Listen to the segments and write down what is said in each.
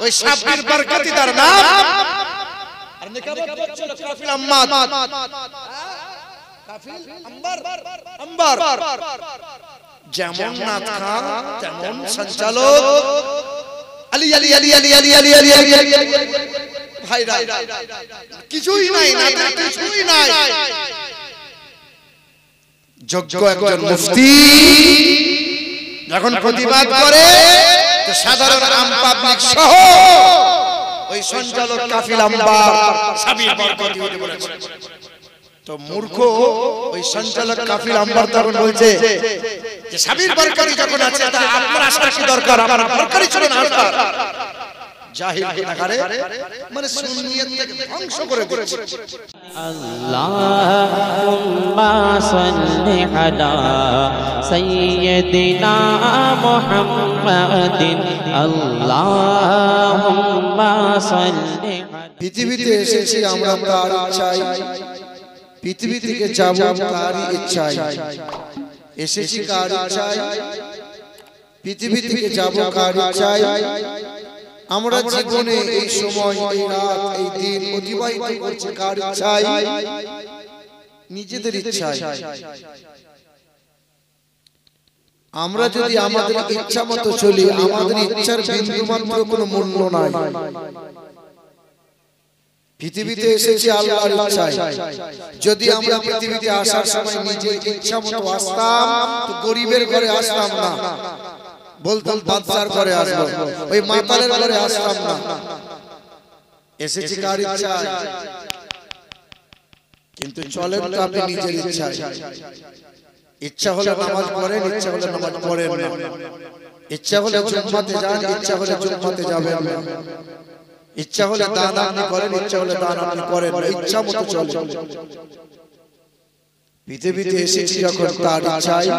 ওই সাব্বির বরকতি তার নাম। আর নেকাবত ছিল কাফিল আম্মাদ, কাফিল আম্বার। যেমন নাথ খান তেমন সঞ্চালক আলী আলী আলী আলী আলী আলী আলী আলী ভাইরা, কিছুই নাই, নাতের কিছুই নাই। যোগ্য একজন মুফতি যখন প্রতিবাদ করে তো সাধারণ আম পাবলিক সহ ওই সঞ্চালক কাফিল আম্বার সাবির বরকতি হতে বলেছে। তো মূর্খ ওই সঞ্চালক কাফিল আম্বার তখন বলছে যে সাবির বরকতি যখন আছে তা আপনার আসার কি দরকার, আমার বরকতি ছিল না আসার। জাহিল গুনাহগারে মানে সুন্নিয়ত থেকে ধ্বংস করে দিচ্ছে। আল্লাহুম্মা সাল্লি আলা সাইয়্যিদিনা মুহাম্মাদিন। আল্লাহুম্মা সাল্লি। পৃথিবীতে এসেছি আমরা তার ইচ্ছায়, পৃথিবী থেকে যাব তারই ইচ্ছায়। এসেছি কার ইচ্ছায়, পৃথিবী থেকে যাব কার ইচ্ছায়। আমরা জীবনে এই সময়, এই রাত, এই দিন অতিবাহিত করছি কার ইচ্ছায়, নিজেদের ইচ্ছায়। আমরা যদি আমাদের ইচ্ছা মতো চলি, আমাদের ইচ্ছার বিন্দুমাত্র কোনো মূল্য নাই। পৃথিবীতে এসেছি আল্লাহর ইচ্ছায়। যদি আমরা পৃথিবীতে আসার সময় নিজের ইচ্ছা মতো আসতাম তো গরিবের ঘরে আসতাম না, বলতাম বাদশার ঘরে আসবো, ওই মাতালের ঘরে আসতাম না। এসেছি কার ইচ্ছায়, কিন্তু চলেন তো আপনি নিজের ইচ্ছায়। ইচ্ছা হলে নামাজ পড়েন, ইচ্ছা হলে নামাজ পড়েন না, ইচ্ছা হলে জুম্মাতে যান, ইচ্ছা হলে জুম্মাতে যাবেন না, ইচ্ছা হলে দান আপনি করেন, ইচ্ছা হলে দান আপনি করেন না, ইচ্ছা মতো চলেন। পৃথিবীতে এসেছি যখন তার ইচ্ছায়,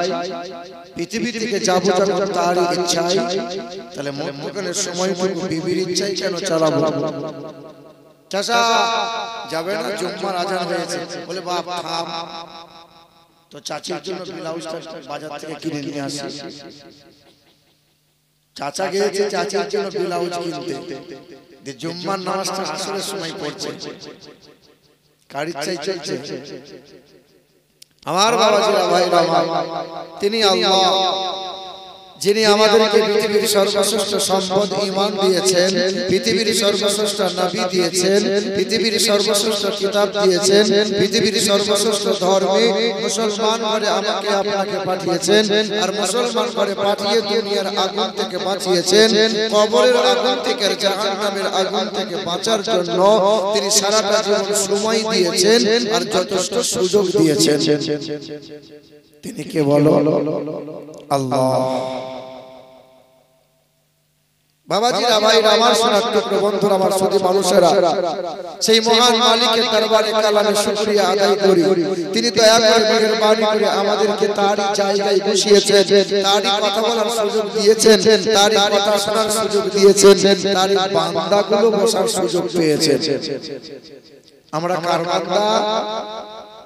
পৃথিবী থেকে যাব যখন তার ইচ্ছায়, তাহলে মধ্যখানের সময়টুকু বিবির ইচ্ছায় কেন চালাবো? চাচা যাবে না, জুম্মার আজান হয়েছে, বলে বাপ থাম তো চাচির জন্য ব্লাউজটা বাজার থেকে কিনে নিয়ে আসি। চাচা গিয়েছে চাচির জন্য ব্লাউজ কিনতে, জুম্মার নামাজটা আসরের সময় পড়ছে, কার ইচ্ছায় চলছে? আমার বাবাজিরা ভাইরা আমার, তিনি আল্লাহ যিনি আমাদেরকে পৃথিবীর সর্বশ্রেষ্ঠ সম্পদ ঈমান দিয়েছেন, পৃথিবীর সর্বশ্রেষ্ঠ নবী দিয়েছেন, পৃথিবীর সর্বশ্রেষ্ঠ কিতাব দিয়েছেন, পৃথিবীর সর্বশ্রেষ্ঠ ধর্মে মুসলমান করে আমাকে আপনাকে পাঠিয়েছেন। আর মুসলমান করে পাঠিয়ে দুনিয়ার আগুন থেকে বাঁচিয়েছেন, কবরের আগুন থেকে, জাহান্নামের আগুন থেকে বাঁচার জন্য তিনি সারাটা জীবন সময় দিয়েছেন আর যথেষ্ট সুযোগ দিয়েছেন। তিনি কে বলো? আল্লাহ। বাবাজিরা ভাইরা আমার, সোনার বন্ধুরা আমার, শুধু মানুষেরা, সেই মহান মালিকের দরবারে কালামে শুকরিয়া আদায় করি। তিনি দয়া করে মেহেরবানি করে আমাদেরকে তারই জায়গায় বসিয়েছেন, তারই কথা বলার সুযোগ দিয়েছেন, তারই কথা শোনার সুযোগ দিয়েছেন, তারই বান্দাগুলো বসার সুযোগ পেয়েছেন। আমরা কার বান্দা?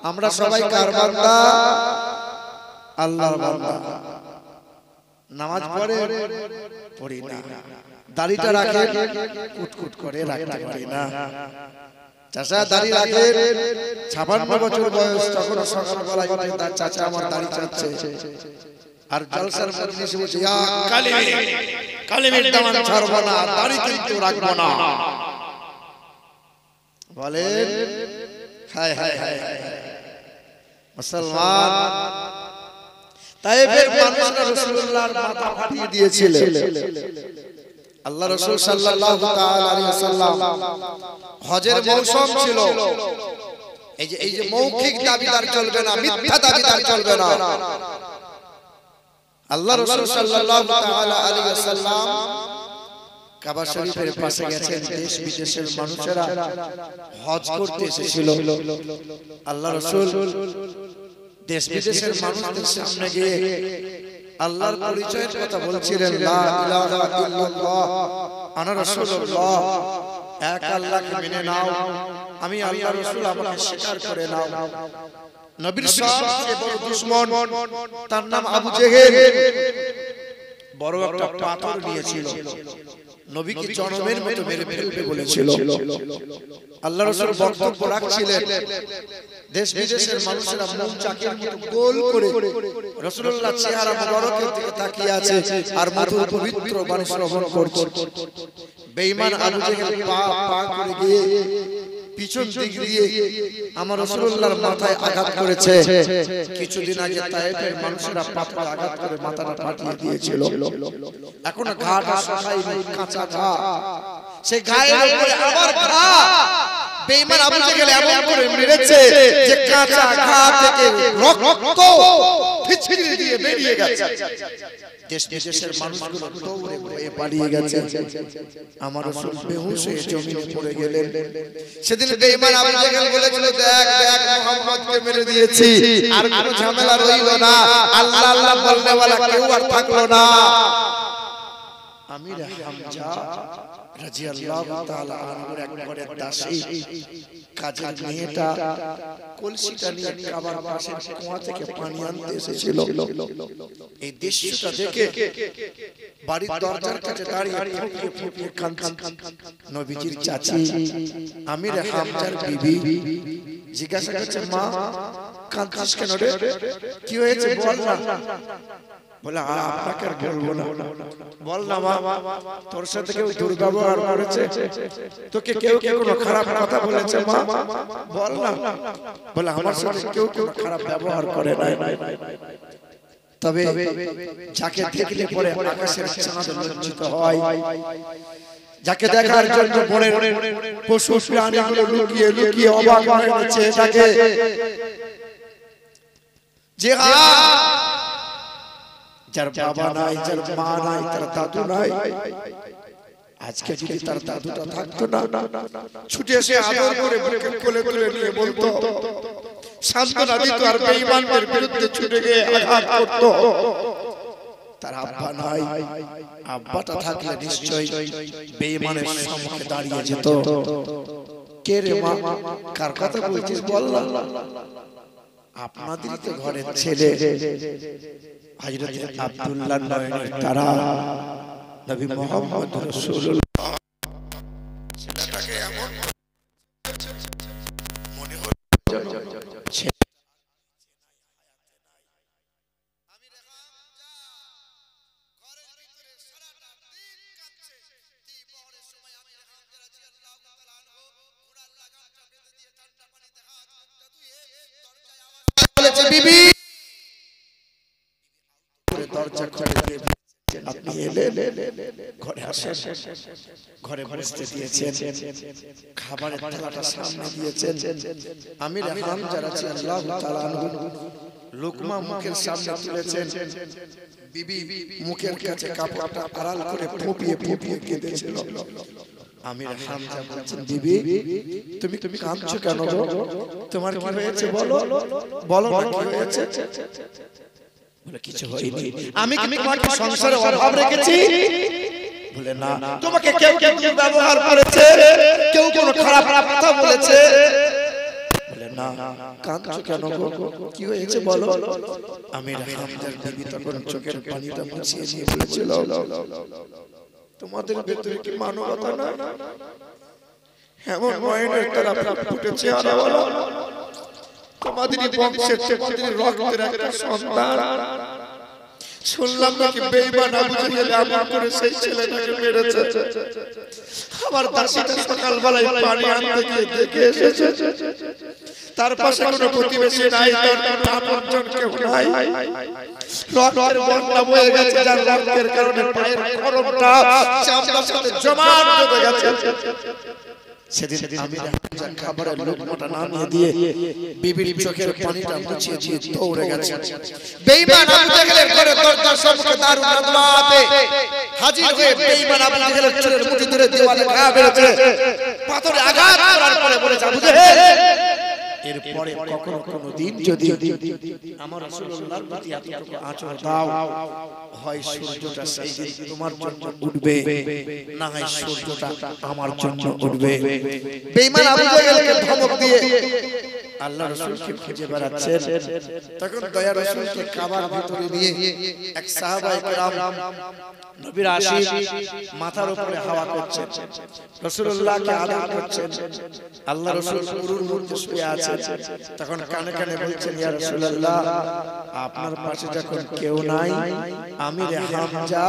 আমরা সবাই কার বান্দা? আল্লাহর বান্দা। নামাজ পড়ে পড়ি না, দাড়িটা রাখে কুটকুট করে রাখতে পারি না। চাচা দাড়ি রাখে, 56 বছর বয়স, তখন সকালবেলায় উঠে তার চাচা আমার দাড়ি চাচ্ছে, আর জলসার মজলিসে বসে ইয়া কালিমের দামান ছাড়বো না, দাড়ি কিন্তু রাখবো না। বলেন হায় হায় হায় মুসলমান। তায়েফের মানুষরা রাসূলুল্লাহর মাথা ফাটিয়ে দিয়েছিলেন। আল্লাহ রাসূল সাল্লাল্লাহু তাআলা আলাইহি ওয়াসাল্লাম, হজের মৌসুম ছিল। এই যে মৌখিক দাবিদার চলবে না, মিথ্যা দাবিদার চলবে না। আল্লাহ রাসূল সাল্লাল্লাহু তাআলা আলাইহি ওয়াসাল্লাম কাবা শরীফের পাশে গেছেন। দেশ বিদেশের মানুষেরা হজ করতে এসেছিল। আল্লাহ রাসূল দেশ বিদেশের মানুষদের সামনে গিয়ে আল্লাহর পরিচয়ের কথা বলছিলেন, লা ইলাহা ইল্লাল্লাহ আনা রাসূলুল্লাহ, এক আল্লাহকে মেনে নাও, আমি আল্লাহ রাসূল, আমাকে স্বীকার করে নাও। নবীর সবচেয়ে বড় দুশমন, তার নাম আবু জেহেল, বড় একটা পাথর নিয়েছিল। নবীকে জনমের মতো মেরে ফেলবে বলেছিল। আল্লাহ রাসূল বক্তব্য রাখছিলেন, দেশ বিদেশের মানুষেরা মুখ চাকের মতো গোল করে রাসূলুল্লাহ চেহারা মুবারকের দিকে তাকিয়ে আছে আর মধুর পবিত্র বাণী শ্রবণ করছে। বেঈমান আবু জেহেল পা পা করে গিয়ে পিছন দিক দিয়ে আমার রাসূলুল্লাহর মাথায় আঘাত করেছে। কিছুদিন আগে তায়েফের মানুষেরা পাথর আঘাত করে মাথাটা ফাটিয়ে দিয়েছিল। এখন ঘাটা শুকায়নি, কাঁচা ঘা, সেই গায়ের উপরে আবার ঘা। বেঈমান আবু জেহেল এমন করে মেরেছে যে কাঁচা ঘা থেকে রক্ত ফিচকিরি দিয়ে বেরিয়ে গেছে। দেশ বিদেশের মানুষগুলো দৌড়ে ভয়ে পালিয়ে গেছে। আমার রাসূল বেহুশ হয়ে জমিনে পড়ে গেলেন। সেদিন বেঈমান আবু জেহেল বলেছিল, দেখ দেখ মুহাম্মদকে মেরে দিয়েছি, আর কোনো ঝামেলা রইল না, আল্লাহ আল্লাহ বলনেওয়ালা কেউ আর থাকলো না। আমির হামজা রাদিয়াল্লাহু তাআলা আনহুর একবারের দাসী কাজের মেয়েটা কলসিটা নিয়ে কাবার পাশের কুয়া থেকে পানি আনতে এসেছিল। এই দৃশ্যটা দেখে বাড়ির দরজার কাছে দাঁড়িয়ে ফুঁপিয়ে ফুঁপিয়ে কাঁদছে নবীজির চাচি আমির হামজার বিবি। জিজ্ঞাসা করছে, মা কাঁদছিস কেন রে, কি হয়েছে বল না। বলে, আপনাকে আর বলবো না, বল না মা, তোর সাথে কেউ দুর্ব্যবহার করেছে, তোকে কেউ কেউ কোনো খারাপ কথা বলেছে মা, বল না। বলে, আমার সাথে কেউ কেউ খারাপ ব্যবহার করে নাই, তবে যাকে দেখলে পরে আকাশের চাঁদ লজ্জিত হয়, যাকে দেখার জন্য বনের পশু প্রাণীগুলো লুকিয়ে লুকিয়ে অবাক হয়ে যাচ্ছে, তাকে যে যার বাবা নাই, যার মা নাই, তার দাদু নাই, আজকে যদি তার দাদুটা থাকতো না, ছুটে এসে আদর করে বুকে কোলে তুলে নিয়ে বলতো, সান্ত্বনা দিত, আর বেঈমানদের বিরুদ্ধে ছুটে গিয়ে আঘাত করতো। তার আব্বা নাই, আব্বাটা থাকলে নিশ্চয়ই বেঈমানের সম্মুখে দাঁড়িয়ে যেত। কে রে মা, কার কথা বলছিস বল না। আপনাদেরই তো ঘরের ছেলে হযরত আব্দুল্লাহ নয়নের তারা নবী মুহাম্মদ রাসূলুল্লাহ। ছেলেটাকে এমন মনে হচ্ছে বিবি দরজা খুলে দিয়ে আপনি এলেন, ঘরে আসেন, ঘরে বসতে দিয়েছেন, খাবারের থালাটা সামনে দিয়েছেন। আমির হামজা রাদিয়াল্লাহু তাআলা আনহু লোকমা মুখের সামনে তুলেছেন। বিবি মুখের কাছে কাপড়টা আড়াল করে ফুঁপিয়ে ফুঁপিয়ে কেঁদেছিল। আমির হামজা বলছেন, বিবি তুমি কাঁদছো কেন গো, তোমার কি হয়েছে বলো, বলো না কি হয়েছে। বলে, কিছু হয়নি, আমি কি তোমার সংসারে অভাব রেখেছি। বলে, না, তোমাকে কেউ কেউ ব্যবহার করেছে, কেউ কোনো খারাপ কথা বলেছে। বলে, না, কাঁদছো কেন গো, কি হয়েছে বলো। আমির হামজার বিবি তখন চোখের পানিটা মুছিয়ে দিয়ে বলেছিল, তোমাদের ভেতরে কি মানবতা না, এমন নয়নের তারা ফুটেছে, আর তোমাদেরই বংশের, তোমাদের রক্তের একটা সন্তান। শুনলাম নাকি বেঈমান আবু জেহেল এমন করে সেই ছেলেটাকে মেরেছে। আমার দাসীটা সকালবেলায় পানি আনতে গিয়ে দেখে এসেছে, তার পাশে কোনো প্রতিবেশী নাই, তার কোনো আপনজন কেউ নাই, রক্তের বন্যা বয়ে গেছে, যার রক্তের কারণে পায়ের খরমটা চামড়ার সাথে জমাট বেঁধে গেছে। সেদিন আমির হামজা খাবারের লোকমাটা নামিয়ে দিয়ে বিবির চোখের পানিটা মুছিয়ে দিয়ে দৌড়ে গেছে। বেঈমান আবু জেহেলের ঘরে দরজার সম্মুখে দারুন নাদওয়াতে হাজির হয়ে বেঈমান আবু জেহেলের চোখের মুঠি ধরে দেওয়ালে ঘা বেড়েছে, পাথরে আঘাত করার পরে বলেছে, আবু জেহেল এরপরে কখনো কোনো দিন যদি আমার রাসূলুল্লাহর প্রতি এতটুকু আচরণ দাও, হয় সূর্যটা সেই দিন তোমার জন্য উঠবে, না হয় সূর্যটা আমার জন্য উঠবে। বেঈমান আবু জেহেলকে ধমক দিয়ে আল্লাহ রাসূলকে খুঁজে বেড়াচ্ছেন। তখন দয়া রাসূলকে কাবার ভিতরে নিয়ে এক সাহাবায়ে কেরাম নবীর আশিক মাথার উপরে হাওয়া করছেন, রাসূলুল্লাহকে আদর করছেন। আল্লাহ রাসূল পুরুর মধ্যে শুয়ে আছেন। তখন কানে কানে বলছেন, ইয়া রাসূলুল্লাহ, আপনার পাশে যখন কেউ নাই, আমির হামজা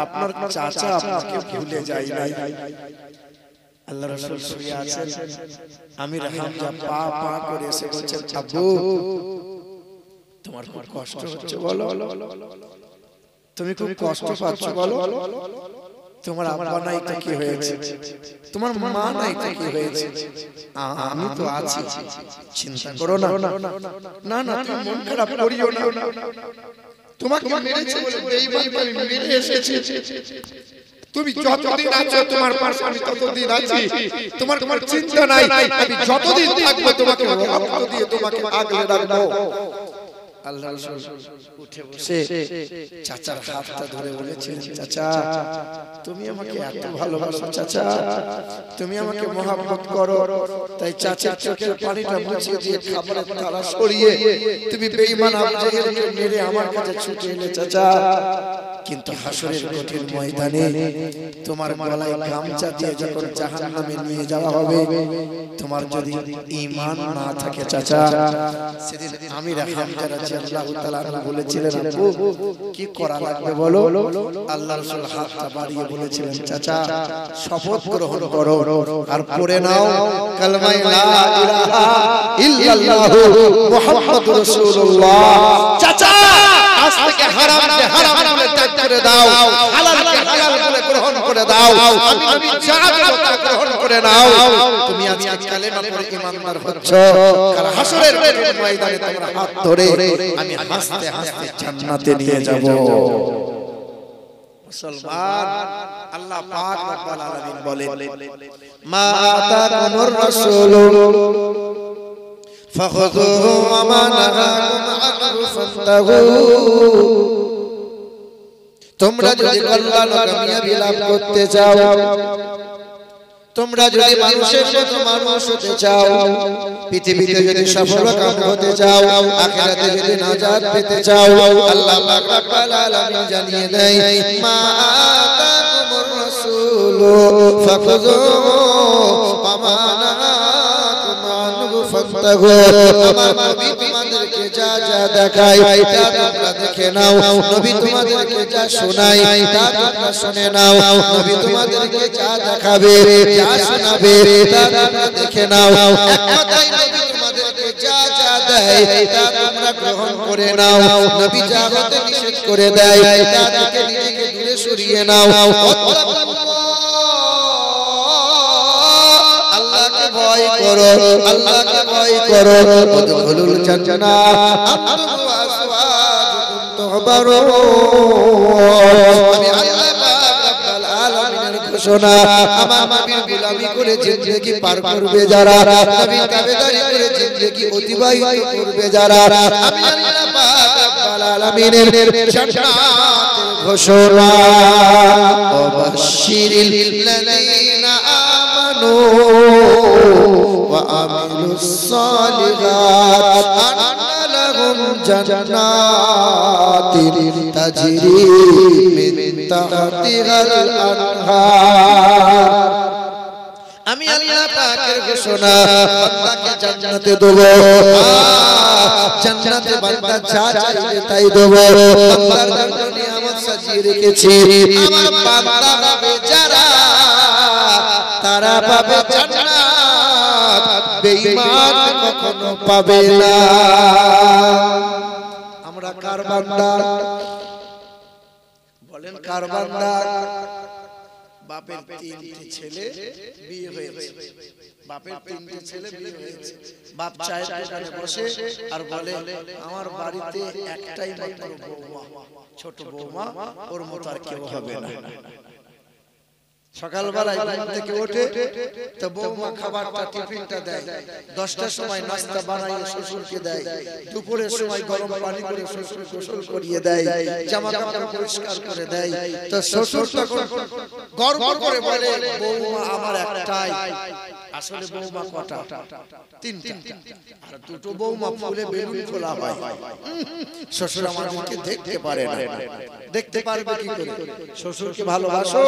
আপনার চাচা আপনাকে ভুলে যায় নাই। আল্লাহ রাসূল শুয়ে আছেন, আমির হামজা পা পা করে এসে বলছেন, আব্বু তোমার খুব কষ্ট হচ্ছে বলো, তুমি খুব কষ্ট পাচ্ছ বলো, তোমার আব্বা নাই তো কি হয়েছে, তোমার মা নাই তো কি হয়েছে, আমি তো আছি, চিন্তা করো না। না না, তুমি মন খারাপ করিও না, তোমাকে মেরেছে বলে বেঈমানকে আমি মেরে এসেছি, তুমি যতদিন আছো তোমার পাশে আমি ততদিন আছি, তোমার কোনো চিন্তা নাই, আমি যতদিন থাকবো তোমাকে রক্ত দিয়ে তোমাকে আগলে রাখবো। আল্লাহ রাসূল উঠে বসে চাচার হাতটা ধরে বলেছেন, চাচা তুমি আমাকে এত ভালোবাসো, চাচা তুমি আমাকে মহব্বত করো, তাই চাচার চোখের পানিটা মুছিয়ে দিয়ে খাবারের থালা সরিয়ে তুমি বেঈমান আবু জাহেলকে মেরে আমার কাছে ছুটে এলে চাচা। কিন্তু হাসরের কঠিন ময়দানে তোমার গলায় গামছা দিয়ে যখন জাহান্নামে নিয়ে যাওয়া হবে, তোমার যদি ঈমান না থাকে চাচা, সেদিন আমির হামজা রাদিয়াল্লাহু তাআলা বলেছিলেন, আপু কি করা লাগবে বলো? আল্লাহ রাসূল হাতটা বাড়িয়ে বলেছিলেন, চাচা শপথ গ্রহণ করো আর পড়ে নাও কালেমা লা ইলাহা ইল্লাল্লাহু মুহাম্মাদুর রাসূলুল্লাহ। চাচা আজ থেকে হারামকে হারাম বলে ত্যাগ করে দাও, হালালকে হালাল বলে গ্রহণ করে দাও, আমি যা দেব তা গ্রহণ করে নাও। তুমি আজকে কালেমা পড়ে ঈমানদার হচ্ছো, কাল হাসরের ময়দানে তোমার হাত ধরে আমি হাসতে হাসতে জান্নাতে নিয়ে যাব। মুসলমান, আল্লাহ পাক রব্বুল আলামিন বলেন, মা আতাকুমুর রাসূল ফাখুযুহু ওয়া মা নাহাকুম আনহু ফান্তাহু। তোমরা যদি কল্যাণ ও কামিয়াবি লাভ করতে চাও, তোমরা যদি মানুষের মতো মানুষ হতে চাও, পৃথিবীতে যদি সফল কাম হতে চাও, আখিরাতে যদি নাজাত পেতে চাও, আল্লাহ পাক রব্বুল আলামিন জানিয়ে দেয়, মা আতাকুমুর রাসূল ফাখুযুহু ওয়া মা নাহাকুম আনহু ফান্তাহু। আমার নবী তোমাদেরকে যা যা দেখায় তা তোমরা দেখে নাও, নবী তোমাদেরকে যা শোনায় তা তোমরা শুনে নাও, নবী তোমাদেরকে যা দেখাবে যা শোনাবে তা তোমরা দেখে নাও। এক কথায় নবী তোমাদেরকে যা যা দেয় তা তোমরা গ্রহণ করে নাও, নবী যা হতে নিষেধ করে দেয় তা থেকে নিজেকে দূরে সরিয়ে নাও। আল্লাহকে ভয় করো, আল্লাহকে ভয় করো। উদখুলুল জান্নাহ আনতুম ওয়া আসওয়াজুকুম তুহবারুন। আমি আল্লাহ পাক রব্বুল আলামিনের ঘোষণা, আমার নবীর গোলামি করে জিন্দেগি পার করবে যারা, নবীর তাবেদারি করে জিন্দেগি অতিবাহিত করবে যারা, আমি আল্লাহ পাক রব্বুল আলামিনের জান্নাতের ঘোষণা। ওয়াবাশশিরিল লাযীনা আমানু وعملوا الصالحات أن لهم جنات تجري من تحتها الأنهار। আমি আল্লাহ পাকের ঘোষণা, বান্দাকে জান্নাতে দেব, জান্নাতে বান্দা যা চাইবে তাই দেব। বান্দার জন্য নিয়ামত সাজিয়ে রেখেছি, আমার বান্দা পাবে যারা তারা পাবে জান্নাত, বেঈমান কখনো পাবে না। আমরা কার বান্দা বলেন? কার বান্দা? বাপের তিনটি ছেলে বিয়ে হয়েছে, বাপের তিনটি ছেলে বিয়ে হয়েছে। বাপ চায়ের দোকানে বসে আর বলে, আমার বাড়িতে একটাই মাত্র বৌমা, ছোট বৌমা, ওর মতো আর কেউ হবে না। সকালবেলায় ঘুম থেকে ওঠে তো বৌমা খাবারটা টিফিনটা দেয়, 10টার সময় নাস্তা বানাইয়ে শ্বশুরকে দেয়, দুপুরের সময় গরম পানি করে শ্বশুর গোসল করিয়ে দেয়, জামা কাপড় পরিষ্কার করে দেয়। তো শ্বশুর তখন গর্ব করে বলে বৌমা আমার একটাই। আসলে বৌমা কটা? 3টা। আর 2টো বৌমা ফুলে বেলুন ফোলা হয়। শ্বশুর আমাদেরকে দেখতে পারে না। দেখতে পারবে কি করে? শ্বশুরকে ভালোবাসো,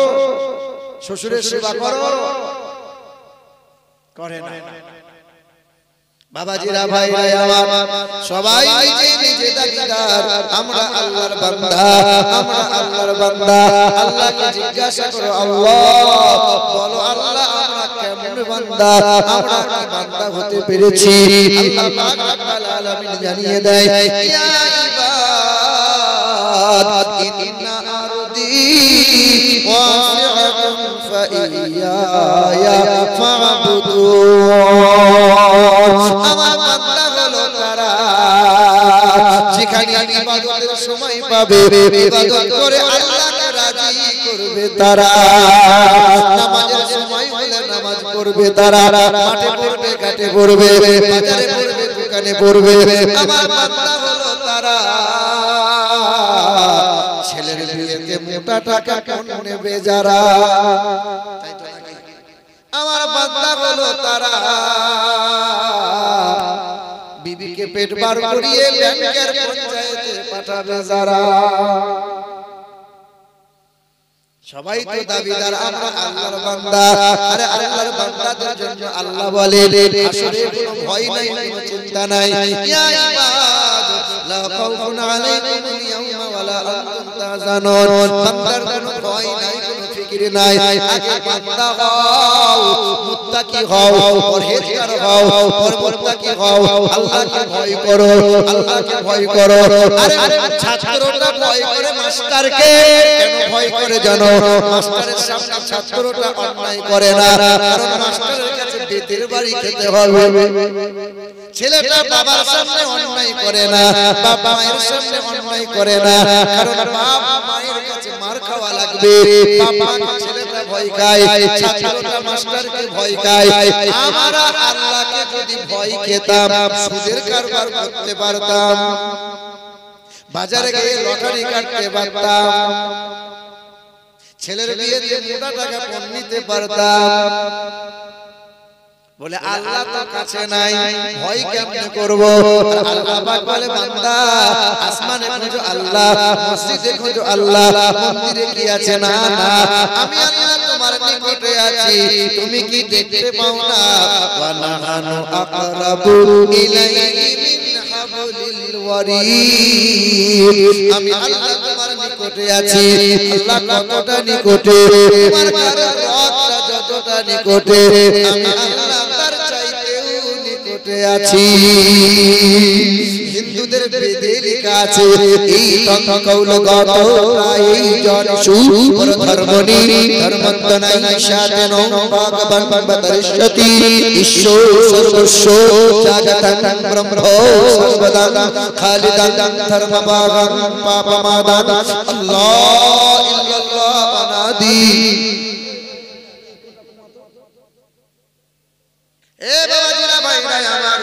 শ্বশুরের সেবা করো, করে না। বাবাজিরা ভাইরা আমার সবাই নিজে নিজে দাবিদার, আমরা আল্লাহর বান্দা, আমরা আল্লাহর বান্দা। আল্লাহকে জিজ্ঞাসা করো, আল্লাহ বলো আল্লাহ আমরা কেমন বান্দা, আমরা কি বান্দা হতে পেরেছি? আল্লাহ পাক রব্বুল আলামিন জানিয়ে দেয়, ইয়া ইবাদ ইন্না আরদি ওয়াসিআতুন ফাইয়ায়া ফা'বুদুন। আমার বান্দা হলো তারা যেখানে ইবাদতের সময় পাবে, ইবাদত করে আল্লাহকে রাজি করবে তারা। নামাজের সময় হলে নামাজ পড়বে তারা, মাঠে পড়বে, ঘাটে পড়বে, বাজারে পড়বে, দোকানে পড়বে। আমার বান্দা হলো তারা ছেলের বিয়েতে মোটা টাকা কোন নেবে যারা। তাই তো নাকি? আমার বান্দা হলো তারা বিবিকে পেট বার করিয়ে ব্যাংকের পঞ্চায়েতে পাঠাবে যারা। সবাই তো দাবিদার, আমরা আল্লাহর বান্দা। আরে আল্লাহর বান্দাদের জন্য আল্লাহ বলে আসলে কোনো ভয় নাই, কোনো চিন্তা নাই। ইয়া ইবাদ লা খাউফুন আলাইকুমুল ইয়াওমা ওয়ালা আনতুম তাহজানুন। বান্দার কোনো ভয় নাই, কোনো ফিকির নাই। আগে বান্দা হও, মুত্তাকি হও, পরহেজগার হও, পরমুত্তাকি হও, আল্লাহকে ভয় করো, আল্লাহকে ভয় করো। আরে ছাত্রটা ভয় করে মাস্টারকে, কেন ভয় করে জানো? মাস্টারের সামনে ছাত্রটা অন্যায় করে না, কারণ মাস্টারের কাছে বেতের বাড়ি খেতে হবে। ছেলেটা বাবার সামনে অন্যায় করে না, বাবা মায়ের সামনে অন্যায় করে না, কারণ বাবা মায়ের কাছে মার খাওয়া লাগবে। বাবাকে ছেলেটা ভয় খায়, ছাত্রটা মাস্টারকে ভয় খায়। আমরা আল্লাহকে যদি ভয় খেতাম, সুদের কারবার করতে পারতাম, বাজারে গিয়ে লটারি কাটতে পারতাম, ছেলের বিয়েতে মোটা টাকা পণ নিতে পারতাম। বলে আল্লাহ তো কাছে নাই, ভয় কেমনে করব? আল্লাহ পাক বলে বান্দা আসমানে খোঁজো আল্লাহ, মসজিদে খোঁজো আল্লাহ, মন্দিরে কি আছে? না না, আমি আল্লাহ তোমার নিকটে আছি, তুমি কি দেখতে পাও না? ওয়া নাহানু আকরাবু ইলাইহি মিন হাবলিল ওয়ারিদ। আমি আল্লাহ তোমার নিকটে আছি। আল্লাহ কতটা নিকটে? তোমার কারণ রক্তটা যতটা নিকটে, আমি আল্লাহ তার চাইতেও নিকটে আছি। হিন্দুদের বেদে লেখা আছে এই কৌলগত প্রয়োজন সুর ধর্মনি ধর্মন্তনাই শাতেন ভগবান বদর্শতি ঈশ্বর সর্বস্ব জাগতং ব্রহ্ম সর্বদা খালিদান ধর্মভাগং পাপমাদান আল্লাহ ইল্লাল্লাহ অনাদি। এ বাবাজিরা ভাইরা আমার,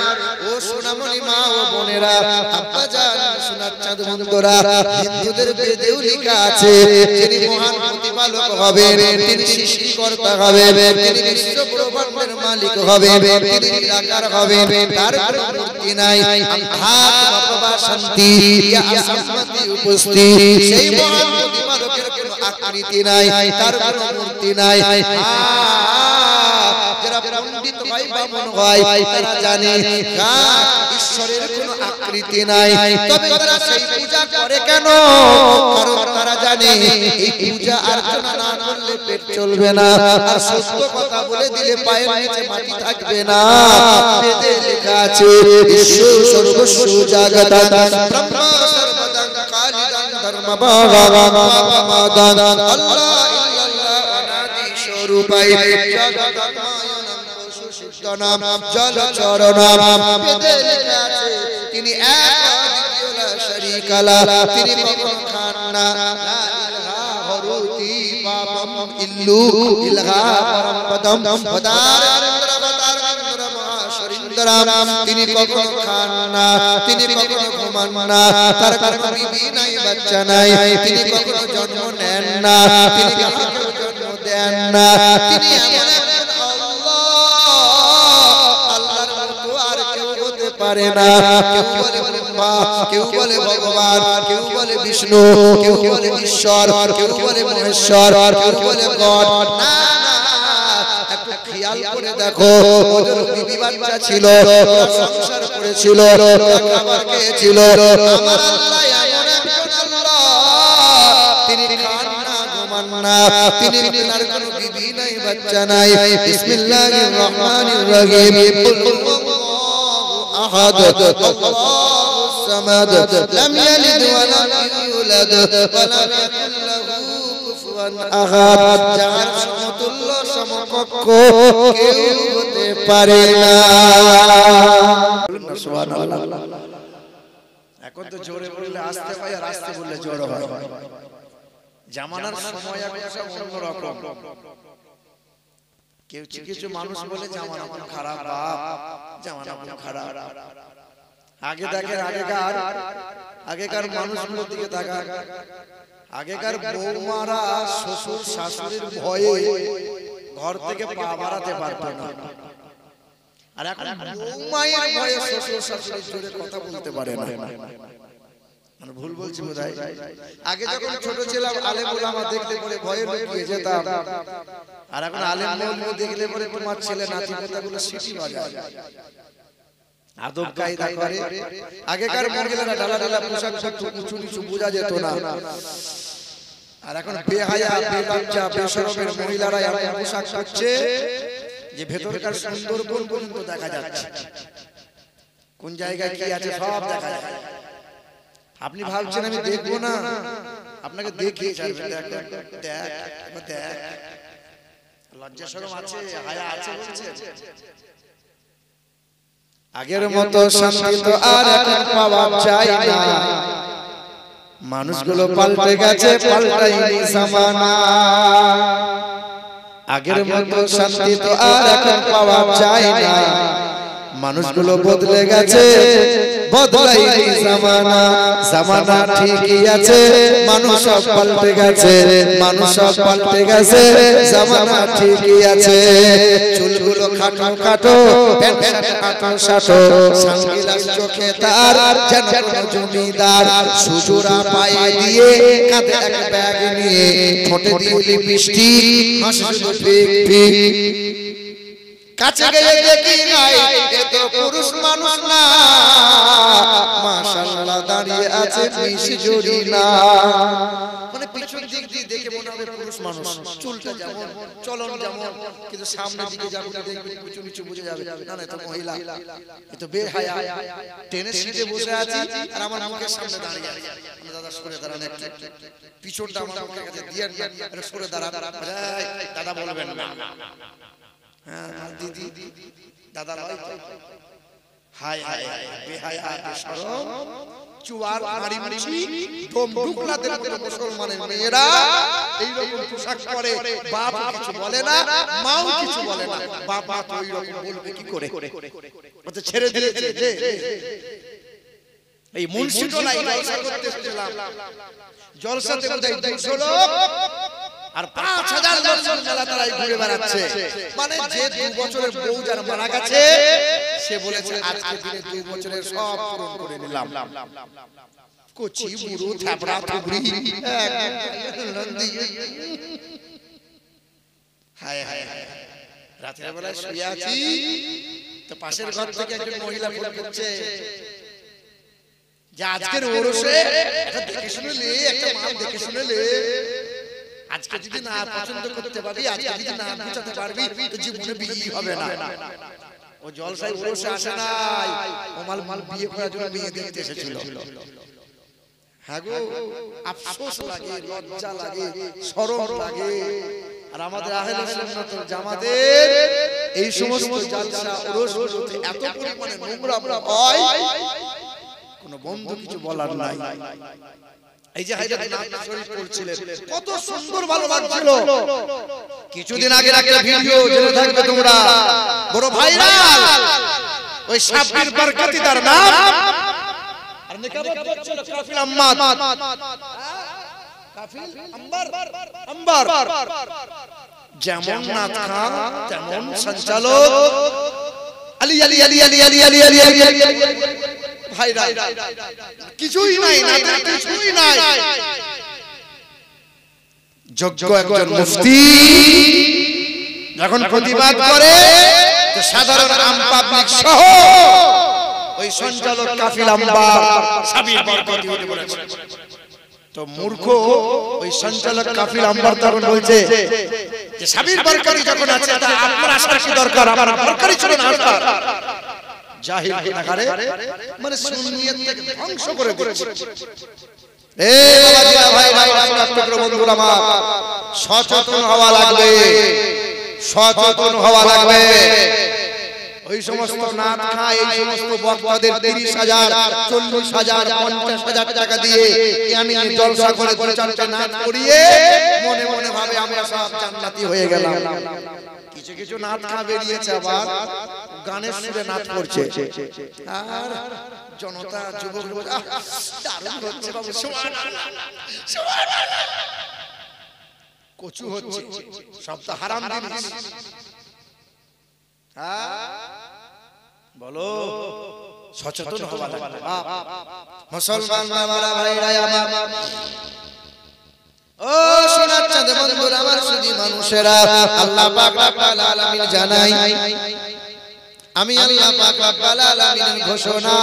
ও সোনামণি মা ও বোনেরা, আব্বা জান, সোনার চাঁদ বন্ধুরা, হিন্দুদের বেদেও লেখা আছে যিনি মহান প্রতিপালক হবেন, তিনি সৃষ্টিকর্তা হবেন, তিনি বিশ্ব ব্রহ্মাণ্ডের মালিক হবেন, তিনি নিরাকার হবেন, তার কোনো মূর্তি নাই, আত্মা শান্তি আসমাতি উপস্থিত। সেই মহান প্রতিপালকের কোনো আকৃতি নাই, তার কোনো মূর্তি নাই। যারা পণ্ডিত হয়, বামন হয়, তারা জানে ঈশ্বরের কোনো আকৃতি নাই, তবে তারা সেই পূজা করে কেন? কারণ তারা জানে এই পূজা অর্চনা না করলে পেট চলবে না, আর সত্য কথা বলে দিলে পায়ের নিচে মাটি থাকবে না। বেদে লেখা আছে ঈশ্বর সর্বস্ব জাগতাং ব্রহ্ম সর্বদং কালিদাং ধর্মভাগং পাপমাদান আল্লাহ ইল্লাল্লাহ অনাদি স্বরূপাই জগৎ নাম জলচর নাম। বেদে লেখা আছে তিনি এক, দ্বিতীয় লা শারীকা লাহু, তিনি কখনো খান না, লা ইলাহা হরুতি পাপম ইল্লু ইলগা পরমপদম ওদার তিনি কখনো খান না, তিনি কখনো ঘুমান না, তার কোনো বিবি নাই, বাচ্চা নাই, তিনি কখনো জন্ম নেন না, তিনি কাউকে জন্ম দেন না, তিনি এমন একজন আল্লাহ, আল্লাহর মতো আর কেউ হতে পারে না। কেউ বলে ব্রহ্মা, কেউ বলে ভগবান, কেউ বলে বিষ্ণু, কেউ বলে ঈশ্বর, কেউ বলে মহেশ্বর, কেউ বলে গড। না না, একটু খেয়াল করে দেখো, ওদের বিবি বাচ্চা ছিল, সংসার করেছিল, খাবার খেয়েছিল। আমার আল্লাহ এমন একজন আল্লাহ, তিনি খান না, ঘুমান না, তিনি তার কোনো বিবি নাই, বাচ্চা নাই। বিসমিল্লাহির রহমানির রহিম। আহাদ আল্লাহুস সামাদ লাম ইয়ালিদ ওয়া লাম ইউলাদ ওয়া লাম ইয়াকুল লাহু কুফুয়ান আহাদ। যার সমতুল্য সমকক্ষ কেউ হতে পারে না। সুবহানাল্লাহ। এখন তো জোরে বললে আসতে হয়, আর আসতে বললে জোরে হয়। জামানার সময় এখন সব অন্যরকম। কেউ কিছু মানুষ বলে জামানা কোন খারাপ, বাপ জামানা কোন খারাপ। আগে দেখেন, আগেকার মানুষগুলোর দিকে তাকান, আগেকার বৌমারা শ্বশুর শাশুড়ির ভয়ে ঘর থেকে পা বাড়াতে পারত না, আর এখন বৌমায়ের ভয়ে শ্বশুর শাশুড়ির জোরে কথা বলতে পারে না। মানে ভুল বলছি বোধহয়। আগে যখন ছোট ছিলাম, আলেম ওলামা দেখলে পরে ভয়ে লুকিয়ে যেতাম, আর এখন আলেম ওলামা দেখলে পরে তোমার ছেলে নাতি পোতাগুলো সিটি বাজায়, আদব কায়দা করে। আগেকার মহিলারা ঢালা ঢালা পোশাক পরতো, উঁচু নিচু বোঝা যেত না, আর এখন বেহায়া বেলজ্জা বেশরমের মহিলারা এমন পোশাক পরছে যে ভেতরকার সুন্দরবন পর্যন্ত দেখা যাচ্ছে, কোন জায়গায় কি আছে সব দেখা যায়। আপনি ভাবছেন আমি দেখবো না, আপনাকে দেখিয়ে ছাড়বে। দেখ, লজ্জা শরম আছে, হায়া আছে বলছে। আগের মতো শান্তি তো আর এখন পাওয়া যায় না। মানুষগুলো পাল্টে গেছে, পাল্টায়নি জামানা। আগের মতো শান্তি তো আর এখন পাওয়া যায় না। মানুষগুলো বদলে গেছে, বদলায়নি জামানা। জামানা ঠিকই আছে, মানুষ সব পাল্টে গেছে, মানুষ সব পাল্টে গেছে, জামানা ঠিকই আছে। চুলগুলো খাটো খাটো, প্যান্ট খাটো সাটো, সানগ্লাস চোখে তার যেন কোনো জমিদার, সুজোড়া পায়ে দিয়ে কাঁধে এক ব্যাগ নিয়ে, ঠোঁটে দিয়ে লিপস্টিক, হাসি শুধু ফিক ফিক। কাছে গিয়ে দেখি নাই, এ তো পুরুষ মানুষ না, মাশাআল্লাহ দাঁড়িয়ে আছে মিশি জড়ি না। মানে পিছন দিক দিয়ে দেখে মনে হবে পুরুষ মানুষ, চুলটা যেমন, চলন যেমন, কিন্তু সামনে দিকে যাবে দেখবে কিছু কিছু বুঝে যাবে না না, তো মহিলা, এ তো বেহায়া। ট্রেনের সিটে বসে আছি, আর আমার মুখের সামনে দাঁড়িয়ে আছে। দাদা সরে দাঁড়ান, একটু পিছনটা আমার মুখের কাছে দিয়ে একটু সরে দাঁড়ান। দাদা বলবেন না, দিদি দাদা লয় তো। হায় হায় বেহায়া বেশরম চুয়ার মারি মারি দম ঢুকলাদের মতো মুসলমানের মেয়েরা এইরকম পোশাক পরে, বাপ কিছু বলে না, মাও কিছু বলে না। বাপ মা তো এইরকম বলবে কি করে, ওতে ছেড়ে দিয়েছে। এই মুন্সিটোলাই জলসা করতে এসেছিলাম, জলসাতে বোধহয় 200 লোক আর 5000 লোক মেলা তারাই ঘুরে বেড়াচ্ছে। মানে যে 2 বছরের বউ যার মারা গেছে, সে বলেছে আজকে দিনে 2 বছরের সব পূরণ করে নিলাম। কচি বুড়ো থাবড়া থুবড়ি, হায় হায় হায়। রাতের বেলায় শুয়ে আছি, তো পাশের ঘর থেকে একজন মহিলা ফোন করছে যে আজকের ওরসে একটা দেখে শুনে লে, একটা মাল দেখে শুনে লে। আজকে যদি না পছন্দ করতে পারবি, আজকে যদি না বুঝাতে পারবি, তো জীবনে বিয়ে হবে না। ও জলসায় ওরসে আসে নাই, ও মাল বিয়ে করার জন্য বিয়ে দেখতে এসেছিল। হ্যাঁ গো, আফসোস লাগে, লজ্জা লাগে, শরম লাগে। আর আমাদের আহলে সুন্নাত ওয়াল জামাতের এই সমস্ত জলসা ওরসগুলোতে এত পরিমাণে নোংরা হয়, কোনো বন্ধু কিছু বলার নাই। এই যে হায়দার নাত শরীফ পড়ছিলেন কত সুন্দর ভালো লাগছিল। কিছুদিন আগে একটা ভিডিও জেনে থাকবে তোমরা, বড় ভাইরাল, ওই সাব্বির বরকতি তার নাম, আর নিকাবত করছিল কাফিল আম্মাদ, কাফিল আম্বার। যেমন নাত খান তেমন সঞ্চালক, আলী আলী আলী আলী আলী আলী আলী আলী ভাইরাল, কিছুই নাই, নাতের কিছুই নাই। যোগ্য একজন মুফতি যখন প্রতিবাদ করে, তো সাধারণ আম পাবলিক সহ ওই সঞ্চালক কাফিল আম্বার সাবির বরকতি হতে বলেছে। তো মূর্খ ওই সঞ্চালক কাফিল আম্বার তখন বলছে যে সাবির বরকতি যখন আছে তা আপনার আসার কি দরকার, আমার বরকতি ছিল না আসবার। জাহিল গুনাহগারে, মানে সুন্নিয়ত থেকে ধ্বংস করে দিচ্ছে। এ বাবাজিরা, ভাই ভাই রাষ্ট্র বন্ধুরা আমার, সচেতন হওয়া লাগবে, সচেতন হওয়া লাগবে। ওই সমস্ত নাত খায়, এই সমস্ত বক্তাদের 30,000 40,000 50,000 টাকা দিয়ে আমি জলসা করে 2-4টা নাত করিয়ে মনে মনে ভাবে আমরা সব জান্নাতি হয়ে গেলাম। কিছু কিছু নাত খা বেরিয়েছে আবার গানের সুরে নাত করছে, আর জনতা যুবক দারুণ হচ্ছে বাবু, সুবহানাল্লাহ সুবহানাল্লাহ, কচু হচ্ছে, সব তো হারাম জিনিস। বলো, সচেতন হওয়া লাগবে মুসলমান বাবারা, ভাইরা আমার। ও সোনার চাঁদ বন্ধুরা আমার, সুধী মানুষেরা, আল্লাহ পাক রব্বুল আলামিন জানাই, আমি আল্লাহ পাক রব্বুল আলামিনের ঘোষণা,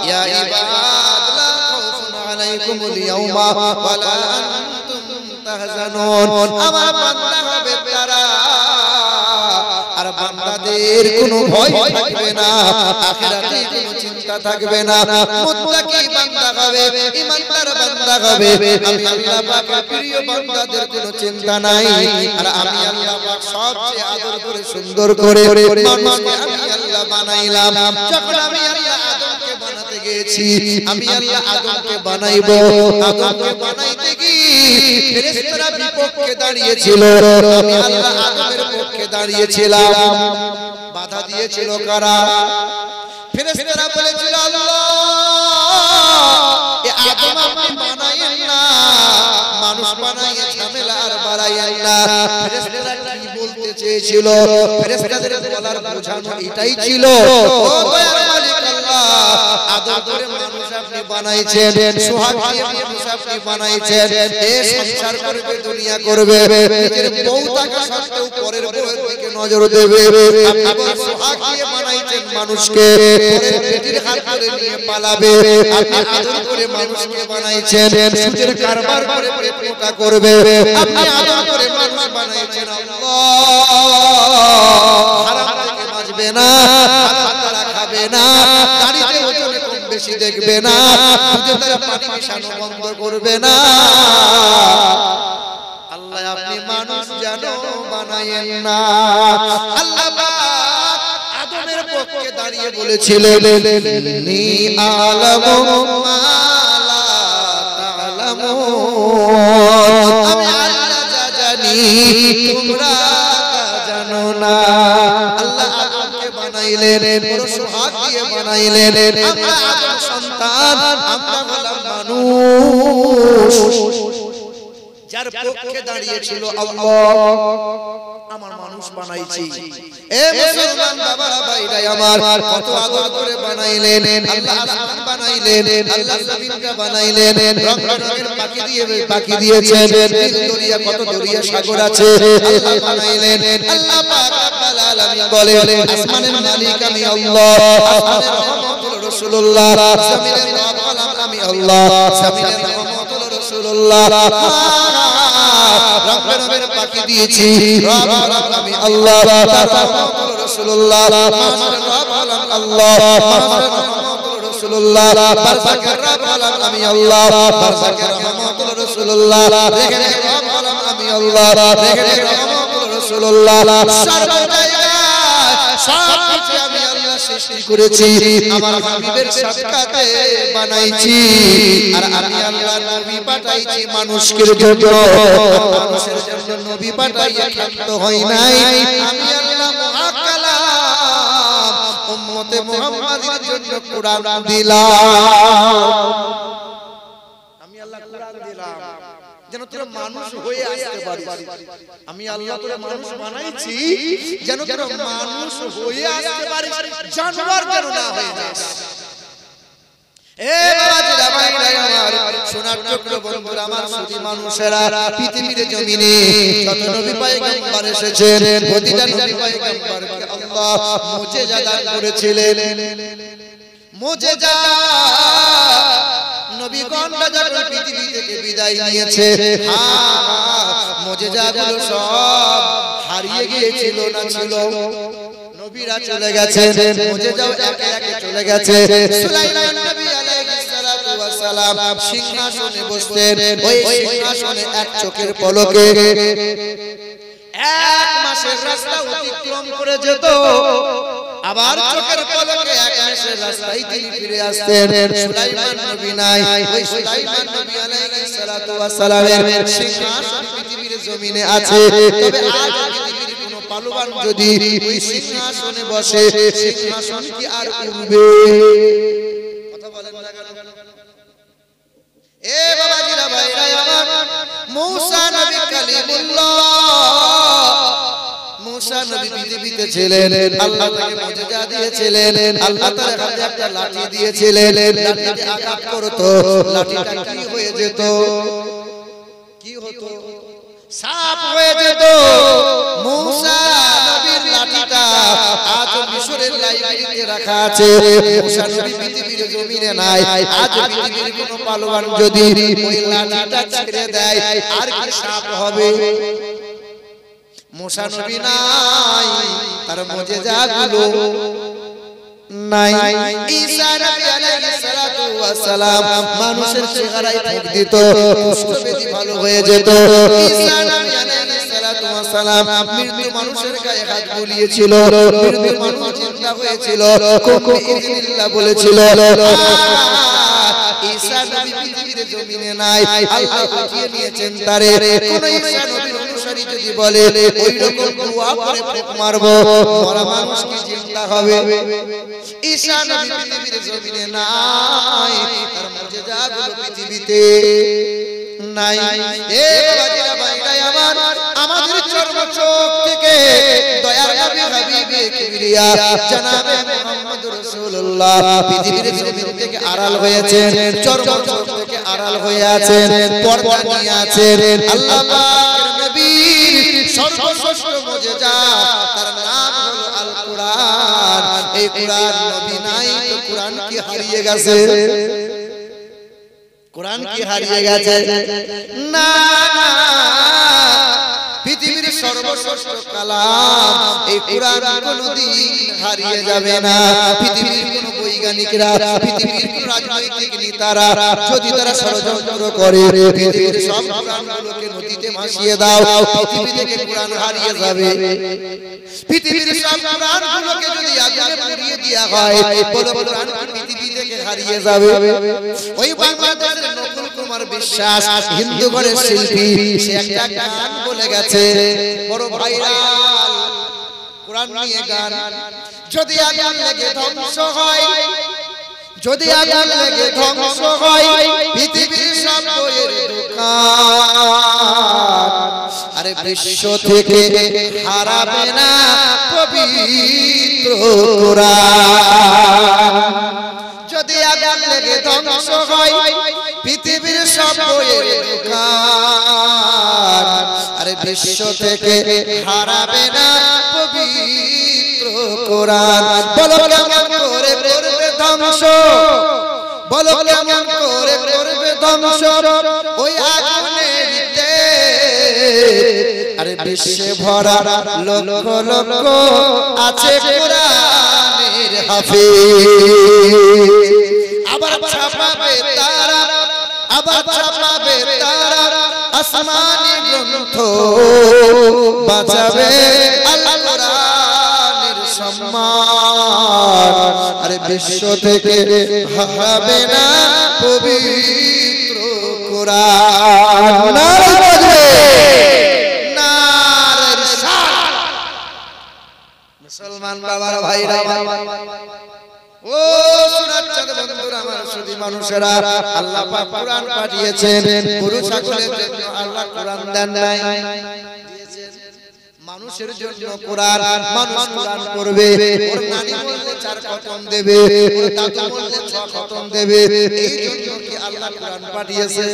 ইয়া ইবাদ লা খাউফুন আলাইকুমুল ইয়াওমা ওয়া লা আনতুম তাহজানুন। আমার বান্দা হবে তারা, আর বান্দাদের কোনো ভয় থাকবে না, আখিরাতে কোনো চিন্তা থাকবে না। মুত্তাকি বান্দা হবে, ঈমানদার বান্দা হবে। আমি আল্লাহ পাকের প্রিয় বান্দাদের কোনো চিন্তা নাই। আর আমি আল্লাহ পাক সবচেয়ে আদর করে সুন্দর করে মানুষকে আমি আল্লাহ বানাইলাম। যখন আমি আল্লাহ আদমকে বানাতে গিয়েছি, আমি আল্লাহ আদমকে বানাইবো, আদমকে বানাইতে গিয়ে ফেরেশতারা বিপক্ষে দাঁড়িয়েছিল, আমি আল্লাহ আদমের পক্ষে দাঁড়িয়েছিলাম। বাধা দিয়েছিল কারা? ফেরেশতারা বলেছিল, আল্লাহ এ আদম আপনি বানাইয়েন না, মানুষ বানাইয়ে ঝামেলা আর বাড়াইয়েন না। ফেরেশতারা কি বলতে চেয়েছিল? ফেরেশতাদের বলার বোঝানো এটাই ছিল, ও দয়ার মালিক আল্লাহ, আদম করে মানুষ আপনি বানাইছেন, সোহাগ দিয়ে মানুষ আপনি বানাইছেন, এ সংসার করবে, দুনিয়া করবে, নিজের বউ থাকা সত্ত্বেও পরের বউয়ের দিকে নজর দেবে। আপনি বড় সোহাগ দিয়ে বানাইছেন মানুষকে, পরের পেটের হাত ধরে নিয়ে পালাবে। আপনি আদর করে মানুষকে বানাইছেন, সুদের কারবার করে পেট মোটা করবে। আপনি আদর করে মানুষ বানাইছেন, আল্লাহ হারাম থেকে বাঁচবে না, হারাম খাবে না, দাড়িতে ওজনে কম বেশি দেখবে না, দুধে তারা পানি মিশানো বন্ধ করবে না। আল্লাহ আপনি মানুষ যেন বানায়েন না। আল্লাহ পাক আদমের পক্ষে দাঁড়িয়ে বলেছিলেন, নি আলামু মা লা তা'লামুন, আমি আল্লাহ যা জানি তোমরা তা জানো না। আল্লাহ আদমকে বানাইলেন, বড় সোহাগ দিয়ে বানাইলেন। আমরা আদম সন্তান, আমরা হলাম মানুষ। যার পক্ষে দাঁড়িয়েছিল আল্লাহ, আমার মানুষ বানাইছি। এ মুসলমান বাবারা, ভাইরা আমার, কত আদর করে বানাইলেন আল্লাহ, আসমান বানাইলেন আল্লাহ, জমিনটা বানাইলেন, রং রঙের পাখি দিয়ে পাখি দিয়েছেন, নীল দরিয়া, কত দরিয়া সাগর আছে আল্লাহ বানাইলেন। আল্লাহ পাক রব্বুল আলামিন বলে, আসমানের মালিক আমি আল্লাহ, আসমানের রহমত হলো রাসূলুল্লাহ, জমিনের রব হলাম আমি আল্লাহ, জমিনের রহমত হলো রাসূলুল্লাহ। রবের পাখি দিয়েছি, রব হলাম আমি আল্লাহ, তার রহমত হলো রাসূলুল্লাহ, মাসের রব হলাম আল্লাহ, মাসের রহমত হলো রাসূলুল্লাহ, বারযাকের রব হলাম আমি আল্লাহ, বারযাকের রহমত হলো রাসূলুল্লাহ, রেখে রব হলাম আমি আল্লাহ, রেখে রহমত হলো রাসূলুল্লাহ। সর্ব জায়গায় সব কিছু আমি আল্লাহ সৃষ্টি করেছি আমার হাবিবের সাক্ষাতে বানাইছি আর আমি আল্লাহ নবী পাঠাইছি মানুষের জন্য মানুষের জন্য নবী পাঠাইয়া ক্ষান্ত হই নাই আমি আল্লাহ মহাকালাম উম্মতে মুহাম্মাদের জন্য কুরআন দিলাম আমি আল্লাহ কুরআন দিলাম যেন তোরা মানুষ হয়ে আসতে পারিস আমি আল্লাহ তোরা মানুষ বানাইছি যেন তোরা মানুষ হয়ে আসতে পারিস জানোয়ার যেন না হয়ে যাস এ বাবাজিরা ভাইরা আমার সোনার টুকরো বন্ধুরা আমার সুধী মানুষেরা পৃথিবীর জমিনে যত নবী পয়গম্বর এসেছেন প্রতিটা নবী পয়গম্বরকে আল্লাহ মুজিজা দান করেছিলেন মুজিজা নবীগণরা যখন পৃথিবী থেকে বিদায় নিয়েছে মুজিজাগুলো সব হারিয়ে গিয়েছিল না ছিল নবীরা চলে গেছেন মুজিজাও একে একে চলে গেছে সুলাইমান নবী আলাইহিস সালাতু ওয়াস সালাম সিংহাসনে বসতেন ওই সিংহাসনে এক চোখের পলকে এক মাসের রাস্তা অতিক্রম করে যেত আবার চোখের পলকে এক মাসের রাস্তায় তিনি ফিরে আসতেন সুলাইমান নবী নাই ওই সুলাইমান নবী আলাইহিস সালাতু ওয়াস সালামের সিংহাসন পৃথিবীর জমিনে আছে তবে আজ পৃথিবীর কোন পালোয়ান যদি ওই সিংহাসনে বসে সিংহাসন কি আর উড়বে কথা বলেন না কেন এ বাবাজিরা ভাইরা আমার মূসা নবী কালিমুল্লাহ মূসা নবী পৃথিবীতে ছিলেন আল্লাহ তাকে মুজিজা দিয়েছিলেন আল্লাহ তার হাতে একটা লাঠি দিয়েছিলেন লাঠিতে আঘাত করতো লাঠিটা কি হয়ে যেত কি হতো সাপ হয়ে যেত মূসা নবীর লাঠিটা আজ মিশরের লাইব্রেরিতে রাখা আছে মূসা নবী পৃথিবীর জমিনে নাই আজ পৃথিবীর কোন পালোয়ান যদি ওই লাঠিটা ছেড়ে দেয় আর কি সাপ হবে মূসা নবী নাই তার মুজিজাগুলো নাই ঈসা নবী আলাইহিস সালাতু ওয়াস সালাম মানুষের চেহারায় ফুঁক দিত কুষ্ঠব্যাধি ভালো হয়ে যেত ঈসা নবী আলাইহিস সালাতু ওয়াস সালাম মৃত্যু মানুষের গায়ে হাত বুলিয়েছিল মৃত্যু মানুষ চিন্তা হয়েছিল কোন ইল্লাহ বলেছিল ঈসা নবী পৃথিবীর জমিনে নাই আল্লাহ উঠিয়ে নিয়েছেন তারে কোন ঈসা নবীর অনুসারী যদি বলে ওই রকম দোয়া করে ফুঁক মারবো মরা মানুষ কি চিন্তা হবে ঈসা নবী পৃথিবীর জমিনে নাই তার মুজিজাগুলো পৃথিবীতে নাই এ বাবাজিরা ভাইরা আমার আমাদের চর্ম চোখ থেকে দয়ার নবী হাবিবে কিবরিয়া জনাবে মুহাম্মদ রাসূলুল্লাহ পৃথিবীর জমিন থেকে আড়াল হয়েছেন চর্ম চোখ থেকে আড়াল হয়ে আছেন পর্দা নিয়ে আছেন আল্লাহ পাকের নবীর সর্বশ্রেষ্ঠ মুজিজা তার নাম হলো আল কুরআন এই কুরআন নবী নাই তো কুরআন কি হারিয়ে গেছে কুরআন কি হারিয়ে গেছে না না পৃথিবীর সর্বশ্রেষ্ঠ কালাম এই কুরআন কোনদিন হারিয়ে যাবে না পৃথিবীর কোন বৈজ্ঞানিকরা পৃথিবীর কোন রাজনৈতিক নেতারা যদি তারা ষড়যন্ত্র করে পৃথিবীর সব কুরআনগুলোকে নদীতে ভাসিয়ে দাও পৃথিবী থেকে কুরআন হারিয়ে যাবে পৃথিবীর সব কুরআনগুলোকে যদি আগুনে পুড়িয়ে দেওয়া হয় বলো কুরআন পৃথিবী থেকে হারিয়ে যাবে ওই বাংলাদেশের নকুল কুমার বিশ্বাস হিন্দু ঘরের শিল্পী সে একটা গান বলে গেছে বড় ভাইরাল কুরআন নিয়ে গান যদি আগুন লেগে ধ্বংস হয় যদি আগুন লেগে ধ্বংস হয় পৃথিবীর সব বইয়ের দোকান আরে বিশ্ব থেকে হারাবে না পবিত্র কুরআন যদি আগুন লেগে ধ্বংস হয় পৃথিবীর সব বইয়ের দোকান আরে বিশ্ব থেকে হারাবে না পবিত্র কুরআন বলো কেমন করে করবে ধ্বংস বলো কেমন করে করবে ধ্বংস ওই আগুনের আরে বিশ্বে ভরা লক্ষ লক্ষ আছে কুরআনের হাফেজ আবার ছাপাবে তারা আবার ছাপাবে তারা আসমানি গ্রন্থ বাঁচাবে আল কুরআনের সম্মান আরে বিশ্ব থেকে হারাবে না পবিত্র কোরআন নারে বাজবে নারে রিসালাত মুসলমান বাবার ভাইরা ও সুরাচ্চাঁদ বন্ধুরা আমার সুধী মানুষেরা আল্লাহ পাক কোরআন পাঠিয়েছেন গরু ছাগলের জন্য আল্লাহ কোরআন দেন নাই মানুষের জন্য কোরআন মানুষ কোরআন পড়বে ওর নানি বললে 4 খতম দেবে ওর দাদু বললে 6 খতম দেবে এই জন্য কি আল্লাহ কোরআন পাঠিয়েছে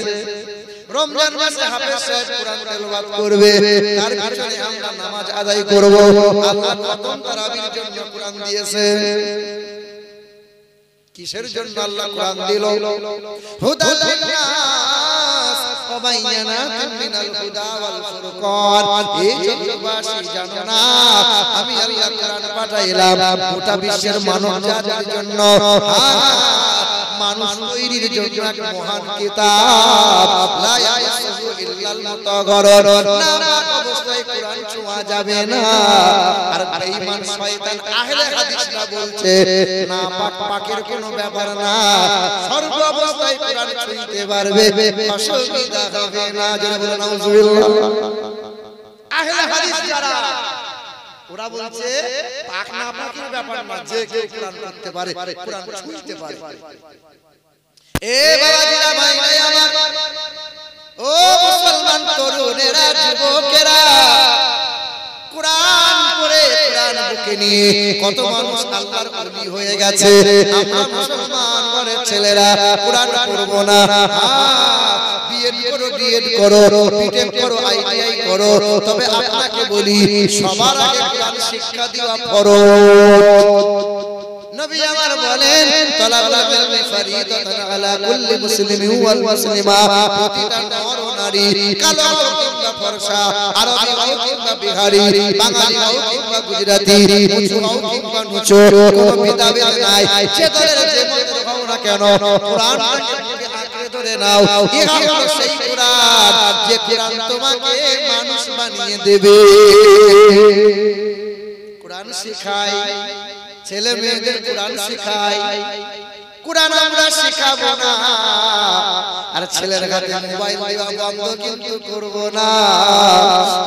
রমজান মাসে হাফেজ সাহেব কোরআন তেলাওয়াত করবে তার পিছনে আমরা নামাজ আদায় করব আল্লাহ খতম তারাবির জন্য কোরআন দিয়েছে কিসের জন্য আল্লাহ কোরআন দিল হুদাল লিন্নাস ওয়া বাইয়ানাতুম মিনাল হুদা ওয়াল ফুরকান এই জগৎবাসী জানো না আমি আল্লাহ কোরআন পাঠাইলাম গোটা বিশ্বের মানব জাতির জন্য মানুষ তৈরির জন্য এক মহান কিতাব লা ইয়াসুহু ইল্লাল মুতাগাররুন নাপাক অবস্থায় কোরআন ছোঁয়া যাবে না আর বেঈমান শয়তান আহলে হাদিসরা বলছে নাপাক পাকের কোনো ব্যাপার না সর্ব অবস্থায় কোরআন ছুঁইতে পারবে অসুবিধা হবে না যারা বলে নাউজুবিল্লাহ আহলে হাদিস যারা ওরা বলছে পাক না পাকের ব্যাপার না যে কেউ কোরআন পড়তে পারে কোরআন ছুঁইতে পারে এ বাবাজিরা ভাইরা আমার ও মুসলমান তরুণেরা যুবকেরা কোরআন পড়ে কোরআন বুকে নিয়ে কত মানুষ আল্লাহর কর্মী হয়ে গেছে আমরা মুসলমান ঘরের ছেলেরা কোরআন পড়ব না বিএড করো ডিএড করো বিটেক করো আইটিআই করো তবে আপনাকে বলি সবার আগে কোরআন শিক্ষা দেওয়া ফরজ নবী আমার বলেন তালাবুল ইলমি ফরিদাতান আলা কুল্লি মুসলিমিন ওয়াল মুসলিমা প্রতিটা নর ও নারী কালো হোক কিংবা ফর্সা আরবি হোক কিংবা বিহারি বাঙালি হোক কিংবা গুজরাটি উঁচু হোক কিংবা নিচু কোনো ভেদাভেদ নাই যে দলের যে মতের হও না কেন কোরআনকে আঁকড়ে ধরে নাও ইহা হলো সেই কোরআন যে কোরআন তোমাকে মানুষ বানিয়ে দেবে কোরআন শেখায় ছেলে মেয়েদের কোরআন শেখায় কোরআন আমরা শেখাবো না আর ছেলের হাতে মোবাইল দেওয়া বন্ধ কিন্তু করব না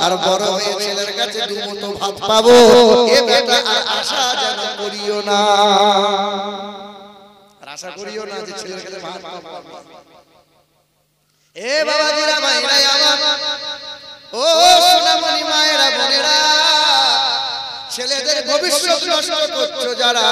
আর বড় হয়ে ছেলের কাছে দুমুঠো ভাত পাবো এ বেটা আর আশা যেন করিও না আর আশা করিও না যে ছেলের কাছে ভাত পাবো এ বাবাজিরা ভাইরা আমার ও সোনামণি মায়েরা বোনেরা ছেলেদের ভবিষ্যৎ নষ্ট করছো যারা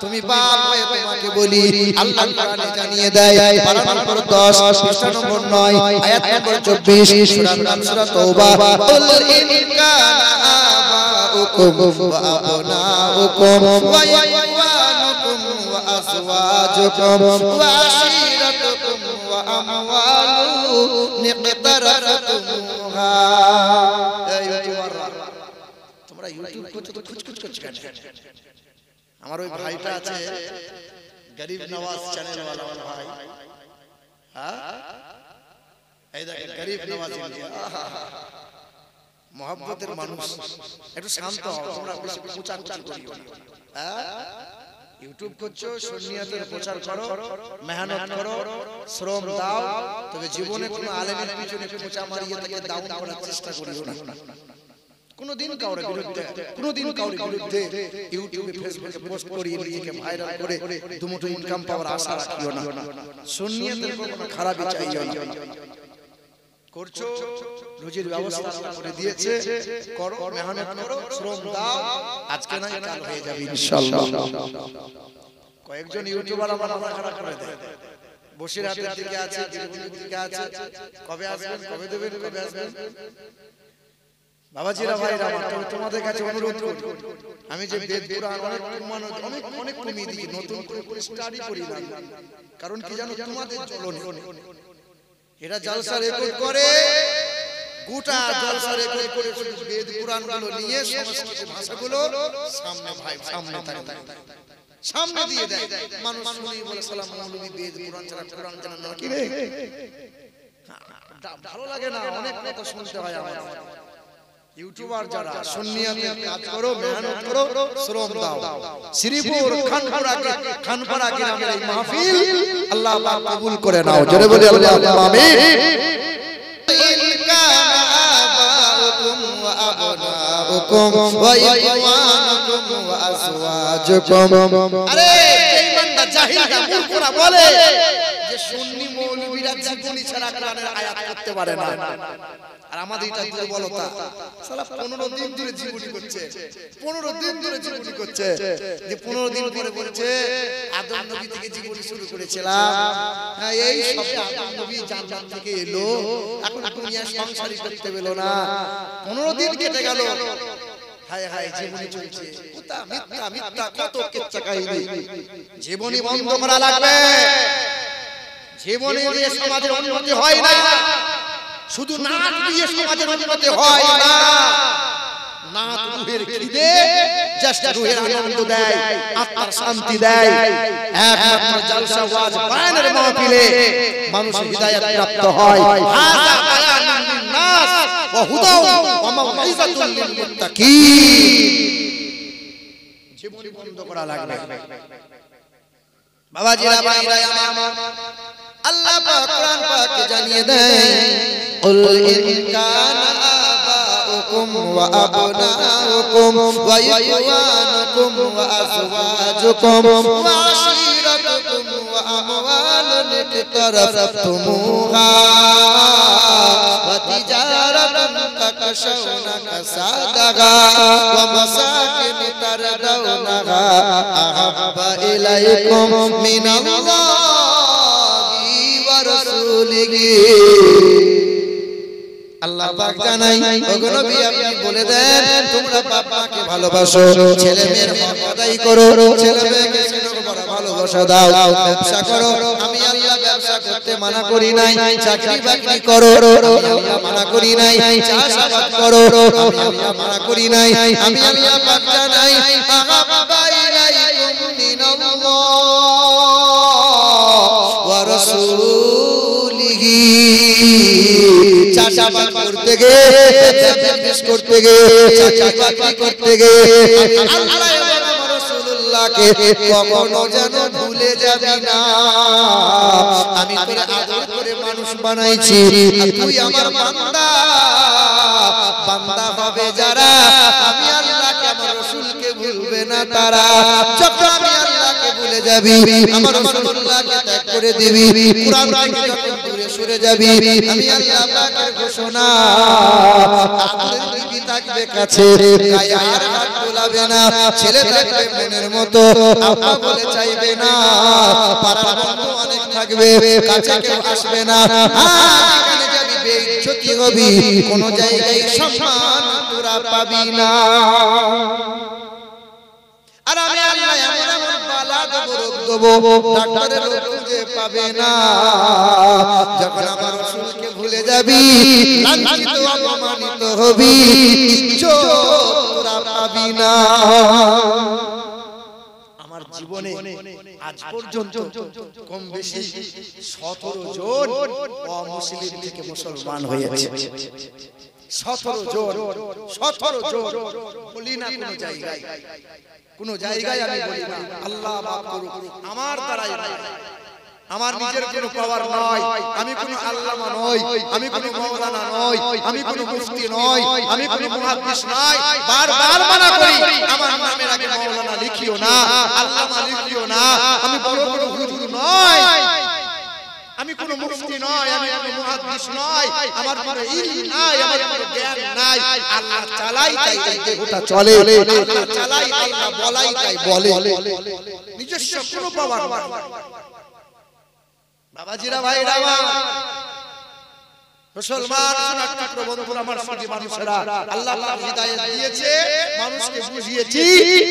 তুমি বাপ হয়ে তোমাকে বলি আল্লাহ কোরআনে জানিয়ে দেয় পারা নম্বর 10 পৃষ্ঠা নম্বর 9 আয়াত নম্বর 24 সূরা নাম সূরা তওবা কুল ইন কানা আবাউকুম ওয়া আবনাউকুম ওয়া ইখওয়ানুকুম ওয়া আযওয়াজুকুম ওয়া আশীরাতুকুম ওয়া আমওয়ালুন নিqtaraftumuha তোমরা ইউটিউব করছো তো খুচখুচ করছো কেন আমার ওই ভাইটা আছে গরিব নওয়াজ চ্যানেল वाला ভাই হ্যাঁ এই দেখেন গরিব নওয়াজ ইন্ডিয়া mohabbater মানুষ একটু শান্ত হও তোমরা বেশি কুচাকুচি করিও হ্যাঁ ইউটিউব করছো সুন্নিয়তের প্রচার করো মেহনত করো শ্রম দাও তবে জীবনে কোনো আলেমের পিছনে খোঁচা মারিয়ে তাকে ডাউন করার চেষ্টা করিও না কোনদিন কাউরে বিরুদ্ধে ইউটিউবে ফেসবুকে পোস্ট করিয়ে নিজেকে ভাইরাল করে দুমুঠো ইনকাম পাওয়ার আশা রাখিও না সুন্নিয়তের কোনো খারাপই চাইও না করছো রুজির ব্যবস্থা আল্লাহ করে দিয়েছে করো মেহনত করো শ্রম দাও আজকে না কাল হয়ে যাবে ইনশাআল্লাহ কয়েকজন ইউটিউবার আমার মাথা খারাপ করে দেয় বসিরহাটের দিকে আছে দিল্লির দিকে আছে কবে আসবেন কবে দেবেন কবে আসবেন বাবাজিরা ভাইরা আমার তোমাদের কাছে অনুরোধ করি আমি যে বেদ কুরআন অনেক কমিয়ে দিই নতুন করে স্টাডি করি না কারণ কি জানো তোমাদের জ্বলনে এরা জলসা রেকর্ড করে গোটা জলসা রেকর্ড করে বেদ কুরআন গুলো নিয়ে সংস্কৃত ভাষাগুলো সামনে ভাই সামনে সামনে দিয়ে দেয় মানুষ শুনি বলে সালাম মৌলভী বেদ কুরআন ছাড়া কুরআন জানা না কি রে ভালো লাগে না অনেক কথা শুনতে হয় আমার ইউটিউবার যারা সুন্নিয়াতের কাজ করো, মেহনত করো, শ্রম দাও। শ্রীপুর খানপাড়া গ্রামের এই মাহফিল আল্লাহ পাক কবুল করে নাও। জোরে বলি আল্লাহুম্মা আমিন। আরে এই বান্দা জাহিলরা মূর্খরা বলে যে সুন্নি মৌলবীরা জীবনী ছাড়া কোরআনের আয়াত করতে পারে না। আর আমাদের এটা দুর্বলতা, সালা 15 দিন ধরে জীবনী করছে, 15 দিন ধরে জীবনী করছে, যে 15 দিন পরে বলছে আদম নবী থেকে জীবনী শুরু করেছিলাম। হ্যাঁ, এই সবে আদম নবী জান্নাত থেকে এলো, এখন দুনিয়া সংসারই করতে পেলো না। 15 দিন কেটে গেল, হায় হায় জীবনী চলছে। কুতা মিথ্যা মিথ্যা কত কিচ্ছা কাহিনী। জীবনী বন্ধ করা লাগবে। জীবনী দিয়ে সমাজের উন্নতি হয় না, শুধু নাচ দিয়ে সমাজের উন্নতি হয় না। নাচ রুহের খিদে, জাস্ট রুহের আনন্দ দেয়, আত্মার শান্তি দেয়। একমাত্র জলসা ওয়াজ বায়ানের মাহফিলে মানুষ হিদায়াত প্রাপ্ত হয়। হাযা বায়ানুন লিন-নাস ওয়া হুদা ওয়া মাউইযাতুন লিল-মুত্তাকিন। জীবনী বন্ধ করা লাগবে। বাবাজিরা ভাইরা আমার, আল্লাহ পাক কোরআন পাকে জানিয়ে দেয়, কুল ইন কানা আবাউকুম ওয়া আবনাউকুম ওয়া ইখওয়ানুকুম ওয়া আযওয়াজুকুম ওয়া আশীরাতুকুম ওয়া আমওয়ালুন ইকতারাফতুমুহা ওয়া তিজারাতুন তাকশাউনা কাসাদাহা ওয়া মাসাকিন তারদাউনাহা আহাব্বা ইলাইকুম মিনাল্লাহি ওয়া রাসূলিহি। আল্লাহ পাক জানাই, ওগো নবী আপনি বলে দেন, তোমরা বাপ মাকে ভালোবাসো, ছেলে মেয়ের হক আদায় করো, ছেলে মেয়েকে স্নেহ করো, ভালোবাসা দাও, ব্যবসা করো। আমি আল্লাহ ব্যবসা করতে মানা করি নাই, চাকরি বাকরি করো আমি আল্লাহ মানা করি নাই, চাষাবাদ করো আমি আল্লাহ মানা করি নাই। আমি আল্লাহ পাক জানাই, আহাব্বা ইলাইকুম মিনাল্লাহি ওয়া রাসূলিহি। চাষাবাদ করতে গিয়ে, বিজনেস করতে গিয়ে, চাকরি করতে গিয়ে আল্লাহ এবং রাসূলুল্লাহকে কখনো যেন ভুলে যাবি না। আমি তোরে আদর করে মানুষ বানাইছি, তুই আমার বান্দা। বান্দা হবে যারা আমি আল্লাহকে আমার রাসূলকে ভুলবে না তারা। যখন আমি আল্লাহকে ভুলে যাবি, আমার রাসূলুল্লাহকে ত্যাগ করে দিবি, কুরআন থেকে যখন দূরে সরে যাবি, আমি আল্লাহ পাকের ঘোষণা, আদরের বিবি থাকবে কাছে, গায়ে আর হাত বোলাবে না, ছেলে থাকবে মনের মতো, আব্বা বলে চাইবে না, পাড়ার বন্ধু অনেক থাকবে, কাছে কেউ আসবে না। যেখানে যাবি বেইজ্জতি হবি, কোন জায়গায় সম্মান তোরা পাবি না। আর আমি আল্লাহ এমন এমন বালা দেব, রোগ দেব, ডাক্তারের রোগ খুঁজে পাবে না। যখন আমার রাসূলকে ভুলে যাবি, লাঞ্ছিত অপমানিত হবি, ইজ্জত তোরা পাবি না। আমার জীবনে আজ পর্যন্ত কম বেশি 17 জন অমুসলিম থেকে মুসলমান হয়েছে। 17 জন বলি না কোন জায়গায়, কোন জায়গায় আমি বলি না। আল্লাহ মাফ করুক, আমার দ্বারাই আমার নিজের কোনো পাওয়ার নয়, আমি কোনো আল্লামা নই, আমি কোনো মাওলানা নই, আমি কোনো মুফতি নই, আমি কোনো মুহাদ্দিস নই। বারবার মানা করি, আমার নামের আগে মাওলানা লিখিও না, আল্লামা লিখিও না। আমি বড় বড় হুজুর নই, আমি কোনো মুফতি নই, আমি কোনো মুহাদ্দিস নই, আমার কোনো ইলম নাই, আমার কোনো জ্ঞান নাই। আল্লাহ চালাই তাই দেহটা চলে, আল্লাহ চালাই, আল্লাহ বলাই তাই বলে, নিজস্ব কোনো পাওয়ার নাই। বাবাজিরা ভাইরা আমার, মুসলমান সোনার টুকরো বন্ধুরা, আমার সাথী মানুষেরা, আল্লাহ পাক হিদায়াত দিয়েছে, মানুষকে বুঝিয়েছি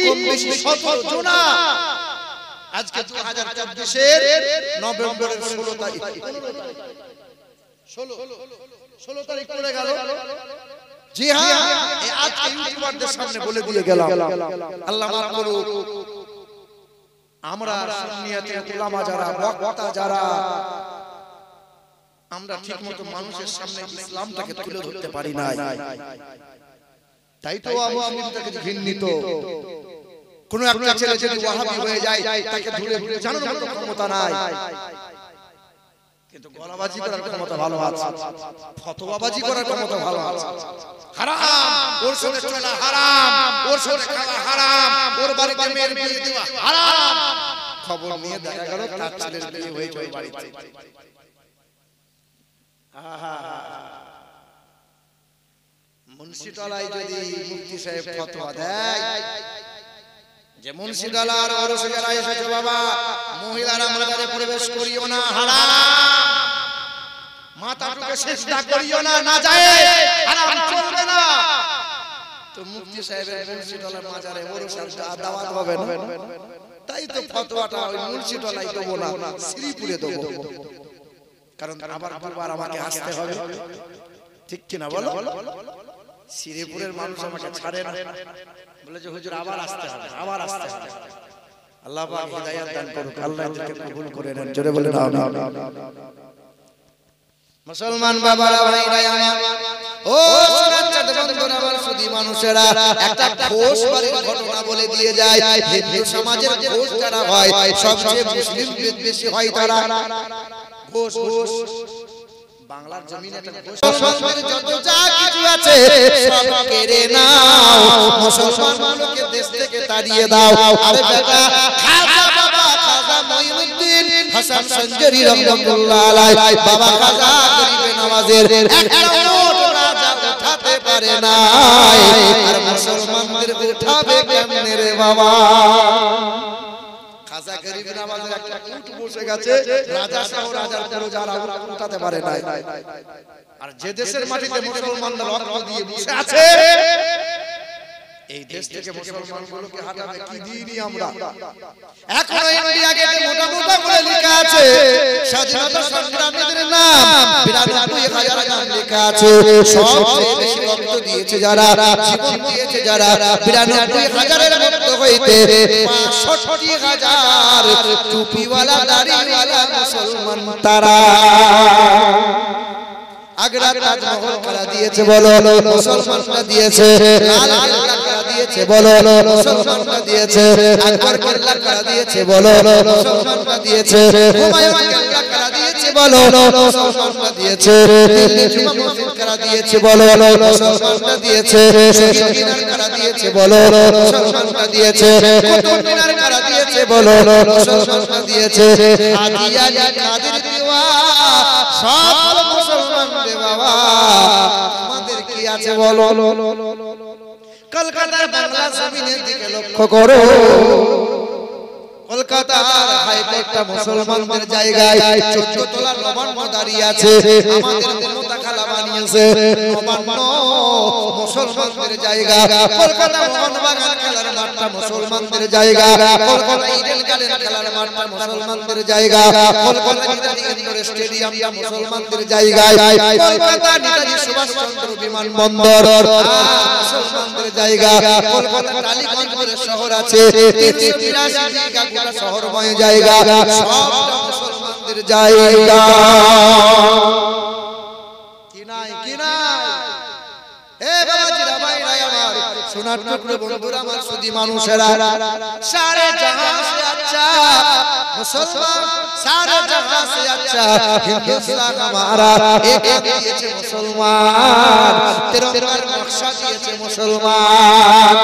কম বেশি 17 জনা। আজকে 2024 এর নভেম্বরের 16 তারিখ, 16 তারিখ পড়ে গেল। জি হ্যাঁ, আজকে ইউটিউবারদের সামনে বলে দিয়ে গেলাম, আল্লাহ মাফ করুক, আমরা সুন্নিয়াতের উলামা যারা, বক্তা যারা, আমরা ঠিকমতো মানুষের সামনে ইসলামটাকে তুলে ধরতে পারি নাই। তাই তো মুসলিম তাকে ঘৃণিত। কোন একটা ছেলে যদি ওয়াহাবি হয়ে যায় তাকে ধরে জানার মতো ক্ষমতা নাই, কিন্তু গলাবাজি করার ক্ষমতা ভালো আছে, ফতোয়াবাজি করার ক্ষমতা ভালো আছে। হারাম, ওর সাথে চলা হারাম, ওর সাথে খাওয়া হারাম, ওর বাড়িতে মেয়ের বিয়ে দেওয়া হারাম। খবর নিয়ে দেখা গেল তার ছেলের বিয়ে হয়েছে ওই বাড়িতে। মুন্সিতলায় যদি মুফতি সাহেব ফতোয়া দেয় যে মুন্সিতলার ওরসে যারা এসেছে বাবা মহিলারা মাজারে প্রবেশ করিও না, হারাম, মাথাটুকে সিজদা করিও না, নাজায়েজ, হারাম, চলবে না, তো মুফতি সাহেবের মুন্সিতলার মাজারে ওরসে দাওয়াত হবে না। তাই তো ফতোয়াটা ওই মুন্সিতলায় দেবো না, শ্রীপুরে দেবো, কারণ আবার দুবার আমাকে আসতে হবে, ঠিক কিনা বলো? শ্রীপুরের মানুষ আমাকে ছাড়ে না, বলে যে হুজুর আবার আসতে হবে, আবার আসতে হবে। আল্লাহ পাক হিদায়াত দান করুক, আল্লাহ এদেরকে কবুল করে নেন, জোরে বলেন আমিন। মুসলমান বাবারা ভাইরা আমার, ও সুন্নাত বন্ধুরা আমার, সুধী মানুষেরা, একটা ঘোষ বাড়ির ঘটনা বলে দিয়ে যায়। হিন্দু সমাজের ঘোষ যারা হয় সবচেয়ে মুসলিম বেশি হয় তারা। ঘোষ বাংলার জমিনে একটা মুসলমানদের যত যা কিছু আছে সব কেড়ে নাও, মুসলমানগুলোকে দেশ থেকে তাড়িয়ে দাও। আরে বেটা, খাজা বাবা খাজা মঈনুদ্দিন হাসান সঞ্জরি রাহমাতুল্লাহ আলাইহি, বাবা খাজা গরিবে নওয়াজের একটা নোট রাজা উঠাতে পারে না, আর মুসলমানদের উঠাবে কেমনে রে বাবা? খাজা গরিব নওয়াজের একটা উট বসে গেছে, রাজা সহ রাজার প্রজারা উঠাতে পারে না। আর যে দেশের মাটিতে মুসলমানরা রক্ত দিয়ে বসে আছে, এই দেশ থেকে মুসলমানগুলোকে হাঁটাবে কি দিইনি আমরা? এখন ইন্ডিয়া গেটে মোটা মোটা করে লেখা আছে স্বাধীনতা সংগ্রামীদের নাম, ৯২,০০০ নাম লেখা আছে। সবচেয়ে বেশি রক্ত দিয়েছে যারা, জীবন দিয়েছে যারা, ৯২,০০০ মধ্যে হইতে ৬৫,০০০ টুপিওয়ালা দাড়িওয়ালা মুসলমান তারা। আগ্রা তাজমহল কারা দিয়েছে বলো? মুসলমানরা দিয়েছে। লাল কেল্লা কারা দিয়েছে বলো? মুসলমানরা দিয়েছে। আকবর কেল্লা কারা দিয়েছে বলো? মুসলমানরা দিয়েছে। হুমায়ুন কেল্লা কারা দিয়েছে বলো? মুসলমানরা দিয়েছে। দিল্লি জুমা মসজিদ কারা দিয়েছে বলো? মুসলমানরা দিয়েছে। শহীদ মিনার কারা দিয়েছে বলো? মুসলমানরা দিয়েছে। কুতুব মিনার কারা দিয়েছে বলো? মুসলমানরা দিয়েছে। হাদিয়া কাদের দেওয়া সব মুসলমান রে বাবা, আমাদের কি আছে বলো? কলকাতার বাংলা জমিনের দিকে লক্ষ্য করো, কলকাতার হাইকোর্টটা মুসলমানদের জায়গায়, ১৪ তলার নবান্ন দাঁড়িয়ে আছে, আমাদের মমতা খালা বানিয়েছে নবান্ন মুসলমানদের জায়গা। কলকাতা মোহনবাগান খেলার মাঠটা মুসলমানদের জায়গা, কলকাতা ইডেন গার্ডেন খেলার মাঠটা মুসলমানদের জায়গা, কলকাতা নেতাজি ইন্ডোর স্টেডিয়ামটা মুসলমানদের জায়গা, কলকাতা নেতাজি সুভাষচন্দ্র বিমানবন্দর মুসলমানদের জায়গা, কলকাতা টালিগঞ্জ শহর আছে ৩৮২ জায়গা, গোটা শহরময় জায়গা, সবটা মুসলমানদের জায়গা। কি নাই, কি নাই? এ বাবাজিরা ভাইরা আমার, সোনার টুকরো বন্ধুরা আমার, সুধী মানুষেরা, সারে জাহাঁ সে আচ্ছা মুসলমান, সারে জাহাঁ সে আচ্ছা হিন্দুস্তান हमारा, এক দিয়েছে মুসলমান, তিরঙ্গার নকশা দিয়েছে মুসলমান।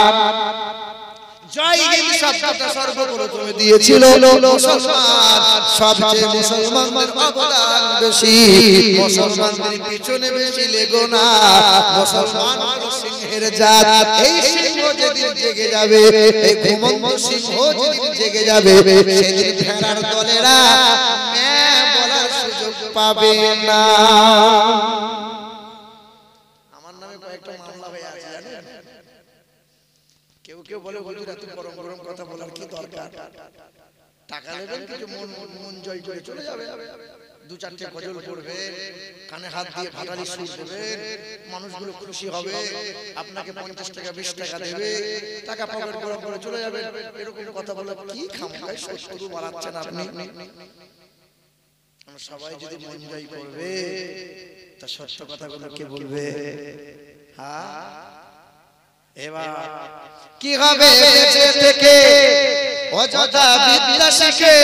জয় হিন্দ শব্দটা সর্বপ্রথমে দিয়েছিল মুসলমান, সবচেয়ে মুসলমানদের অবদান বেশি, মুসলমানদের পিছনে বেশি লেগো না, মুসলমান হলো সিংহের জাত। এই সিংহ যেদিন জেগে যাবে, এই ঘুমন্ত সিংহ যেদিন জেগে যাবে, সেদিন ভেড়ার দলেরা ম্যাঁ বলার সুযোগ পাবে না। আমার নামে কয়েকটা মামলা হয়ে আছে জানেন? কেউ কেউ বলে হুজুর এত গরম গরম কথা বলার কি দরকার? টাকা নেবেন, কিছু মন জয় করে চলে যাবে, দু চারটে গজল পড়বে, কানে হাত দিয়ে ভাটালি সুর দেবেন, মানুষগুলো খুশি হবে, আপনাকে ৫০ টাকা ২০ টাকা দেবে, টাকা পকেট গরম করে চলে যাবে। এরকম কথা বলে কি খামখায় শুধু বাড়াচ্ছেন আপনি? সবাই যদি মন জয় করবে, তা সত্য কথাগুলো কে বলবে? হ্যাঁ, এবার কি হবে বেঁচে থেকে অযথা বিদ্যা শিখে,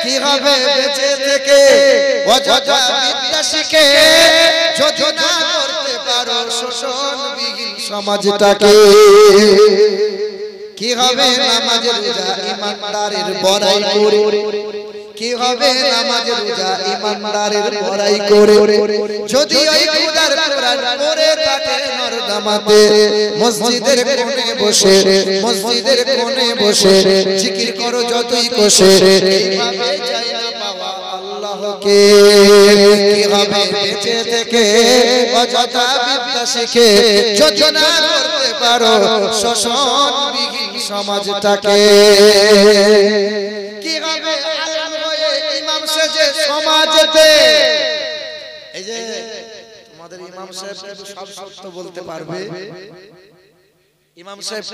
কি হবে বেঁচে থেকে অযথা বিদ্যা শিখে, যদি না করতে পারো শোষণবিহীন সমাজটাকে। কি হবে নামাজ রোজা ইমানদারের বড়াই করে, কি হবে নামাজ রোজা ইমানদারের বড়াই করে, যদি ওই খোদার কোরআন পড়ে থাকে নরদামাতে, মসজিদের কোণে বসে, মসজিদের কোণে বসে জিকির করো যতই কোষে, এইভাবে চাই না পাওয়া আল্লাহকে। কি হবে বেঁচে থেকে অযথা বিদ্যা শিখে, যদি না করতে পারো শোষণবিহীন সমাজটাকে। কি হবে আলেম হয়ে ইমাম সেজে সমাজেতে, এই যে তোমাদের ইমাম সাহেব কিন্তু সব সত্য বলতে পারবে, ইমাম সাহেব